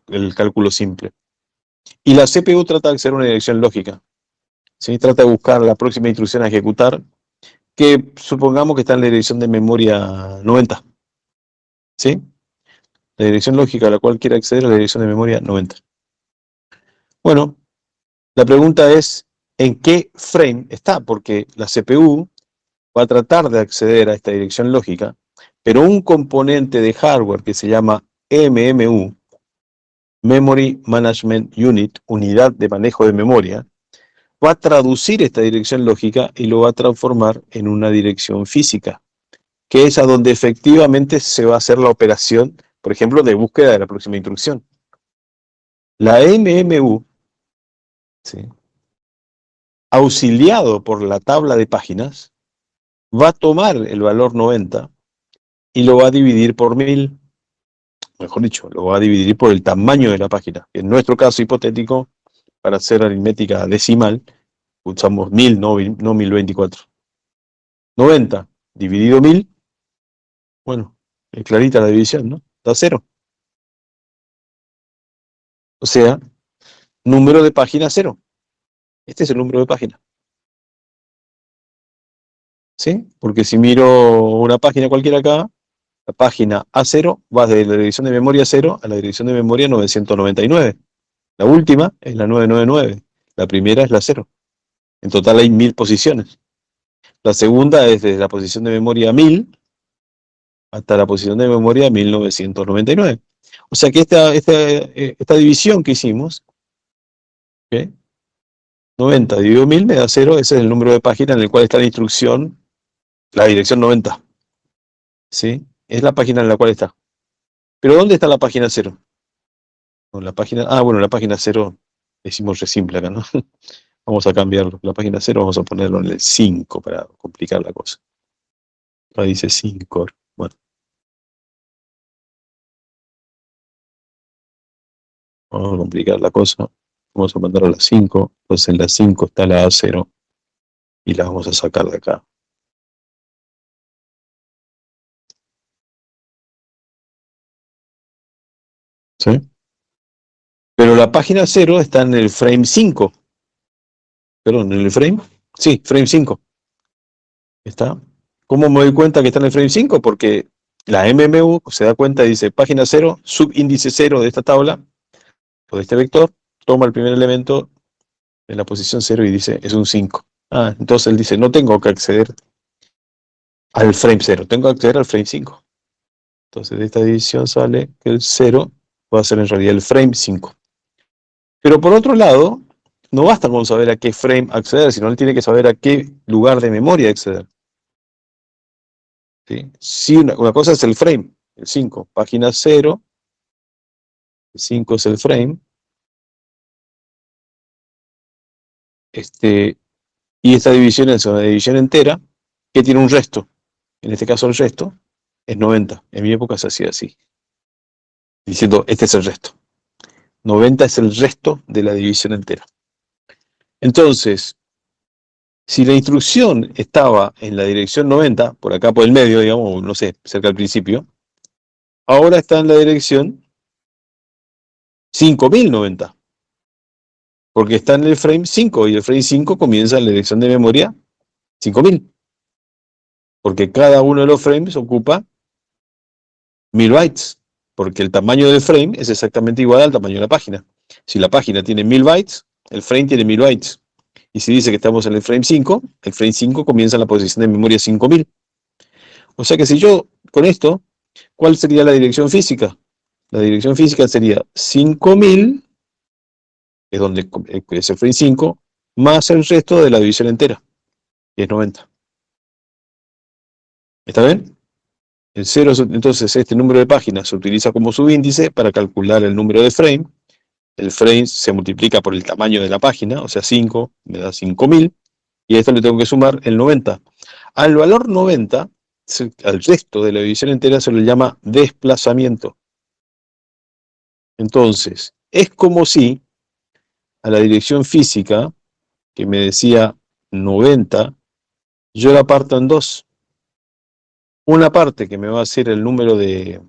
el cálculo simple. Y la CPU trata de acceder a una dirección lógica. ¿Sí? Trata de buscar la próxima instrucción a ejecutar, que supongamos que está en la dirección de memoria 90. ¿Sí? La dirección lógica a la cual quiere acceder a la dirección de memoria 90. Bueno, la pregunta es, ¿en qué frame está? Porque la CPU va a tratar de acceder a esta dirección lógica, pero un componente de hardware que se llama MMU, Memory Management Unit, unidad de manejo de memoria, va a traducir esta dirección lógica y lo va a transformar en una dirección física, que es a donde efectivamente se va a hacer la operación, por ejemplo, de búsqueda de la próxima instrucción. La MMU, ¿sí?, auxiliado por la tabla de páginas, va a tomar el valor 90 y lo va a dividir por 1000. Mejor dicho, lo va a dividir por el tamaño de la página. En nuestro caso hipotético, para hacer aritmética decimal, usamos 1000, no 1024. 90 dividido 1000, bueno, es clarita la división, ¿no? Da 0. O sea, número de página 0. Este es el número de página. ¿Sí? Porque si miro una página cualquiera acá, la página A0 va de la dirección de memoria 0 a la dirección de memoria 999. La última es la 999. La primera es la 0. En total hay 1000 posiciones. La segunda es desde la posición de memoria 1000 hasta la posición de memoria 1999. O sea que esta división que hicimos, ¿okay?, 90 dividido 1000 me da 0, ese es el número de página en el cual está la instrucción, la dirección 90. ¿Sí? Es la página en la cual está. Pero ¿dónde está la página 0? La página, bueno, la página 0 decimos re simple acá, ¿no? Vamos a cambiarlo. La página 0 vamos a ponerlo en el 5 para complicar la cosa. Acá dice 5. Bueno. Vamos a complicar la cosa. Vamos a mandar a la 5. Entonces en la 5 está la A0. Y la vamos a sacar de acá. ¿Sí? Pero la página 0 está en el frame 5. Perdón, ¿en el frame? Sí, frame 5. ¿Está? ¿Cómo me doy cuenta que está en el frame 5? Porque la MMU se da cuenta y dice página 0, subíndice 0 de esta tabla, o de este vector, toma el primer elemento en la posición 0 y dice es un 5. Entonces él dice no tengo que acceder al frame 0, tengo que acceder al frame 5. Entonces de esta división sale que el 0 va a ser en realidad el frame 5. Pero por otro lado, no basta con saber a qué frame acceder, sino él tiene que saber a qué lugar de memoria acceder. ¿Sí? Sí, una cosa es el frame, el 5, página 0, el 5 es el frame, y esta división es una división entera que tiene un resto. En este caso el resto es 90. En mi época se hacía así, diciendo este es el resto. 90 es el resto de la división entera. Entonces, si la instrucción estaba en la dirección 90, por acá por el medio, digamos, no sé, cerca al principio, ahora está en la dirección 5090. Porque está en el frame 5, y el frame 5 comienza en la dirección de memoria 5000. Porque cada uno de los frames ocupa 1000 bytes. Porque el tamaño del frame es exactamente igual al tamaño de la página. Si la página tiene 1000 bytes, el frame tiene 1000 bytes. Y si dice que estamos en el frame 5 comienza en la posición de memoria 5000. O sea que si yo, con esto, ¿cuál sería la dirección física? La dirección física sería 5000, que es donde es el frame 5, más el resto de la división entera, que es 90. ¿Está bien? El 0, entonces este número de páginas se utiliza como subíndice para calcular el número de frame. El frame se multiplica por el tamaño de la página, o sea 5 me da 5000, y a esto le tengo que sumar el 90. Al valor 90, al resto de la división entera se le llama desplazamiento. Entonces, es como si a la dirección física, que me decía 90, yo la parto en dos. Una parte que me va a ser el número de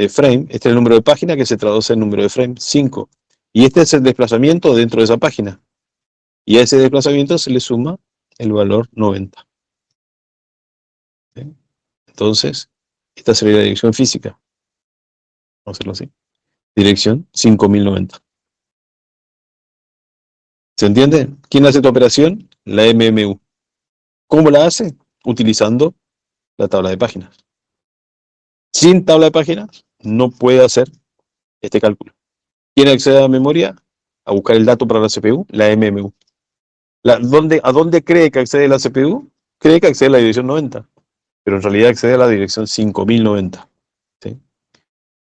frame, este es el número de página que se traduce en número de frame, 5. Y este es el desplazamiento dentro de esa página. Y a ese desplazamiento se le suma el valor 90. ¿Sí? Entonces, esta sería la dirección física. Vamos a hacerlo así. Dirección 5090. ¿Se entiende? ¿Quién hace esta operación? La MMU. ¿Cómo la hace? Utilizando la tabla de páginas. Sin tabla de páginas no puede hacer este cálculo. ¿Quién accede a la memoria? A buscar el dato para la CPU, la MMU. ¿A dónde cree que accede la CPU? Cree que accede a la dirección 90, pero en realidad accede a la dirección 5090. ¿Sí?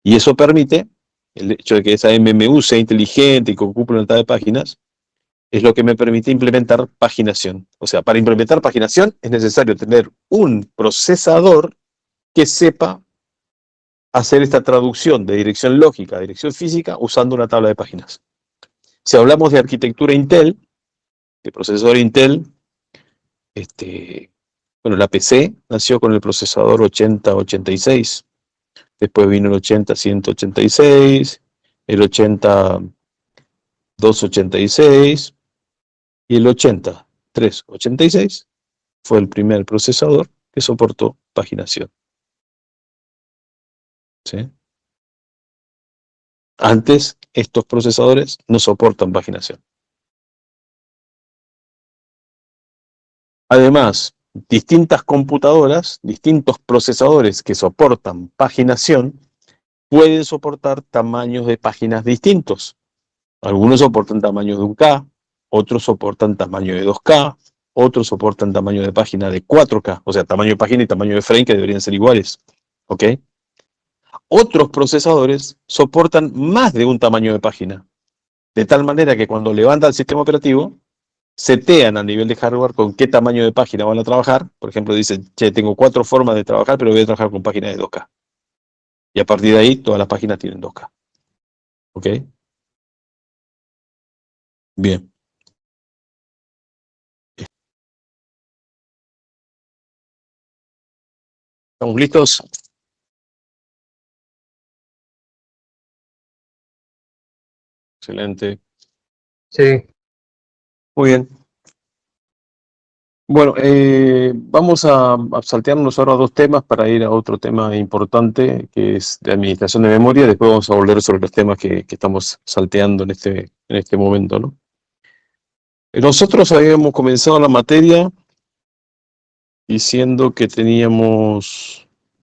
Y eso permite, el hecho de que esa MMU sea inteligente y que ocupe una tabla de páginas, es lo que me permite implementar paginación. O sea, para implementar paginación es necesario tener un procesador que sepa hacer esta traducción de dirección lógica a dirección física usando una tabla de páginas. Si hablamos de arquitectura Intel, de procesador Intel, bueno, la PC nació con el procesador 8086, después vino el 80-186, el 80-286 y el 80-386 fue el primer procesador que soportó paginación. ¿Sí? Antes, estos procesadores no soportan paginación. Además, distintas computadoras, distintos procesadores que soportan paginación, pueden soportar tamaños de páginas distintos. Algunos soportan tamaños de 1K, otros soportan tamaño de 2K, otros soportan tamaño de página de 4K, o sea, tamaño de página y tamaño de frame que deberían ser iguales. ¿Ok? Otros procesadores soportan más de un tamaño de página, de tal manera que cuando levanta el sistema operativo, setean a nivel de hardware con qué tamaño de página van a trabajar. Por ejemplo, dicen, che, tengo 4 formas de trabajar, pero voy a trabajar con páginas de 2K. Y a partir de ahí, todas las páginas tienen 2K. ¿Ok? Bien. ¿Estamos listos? Excelente. Sí. Muy bien. Bueno, vamos a saltearnos ahora dos temas para ir a otro tema importante, que es de administración de memoria. Después vamos a volver sobre los temas que estamos salteando en este momento, ¿no? Nosotros habíamos comenzado la materia diciendo que teníamos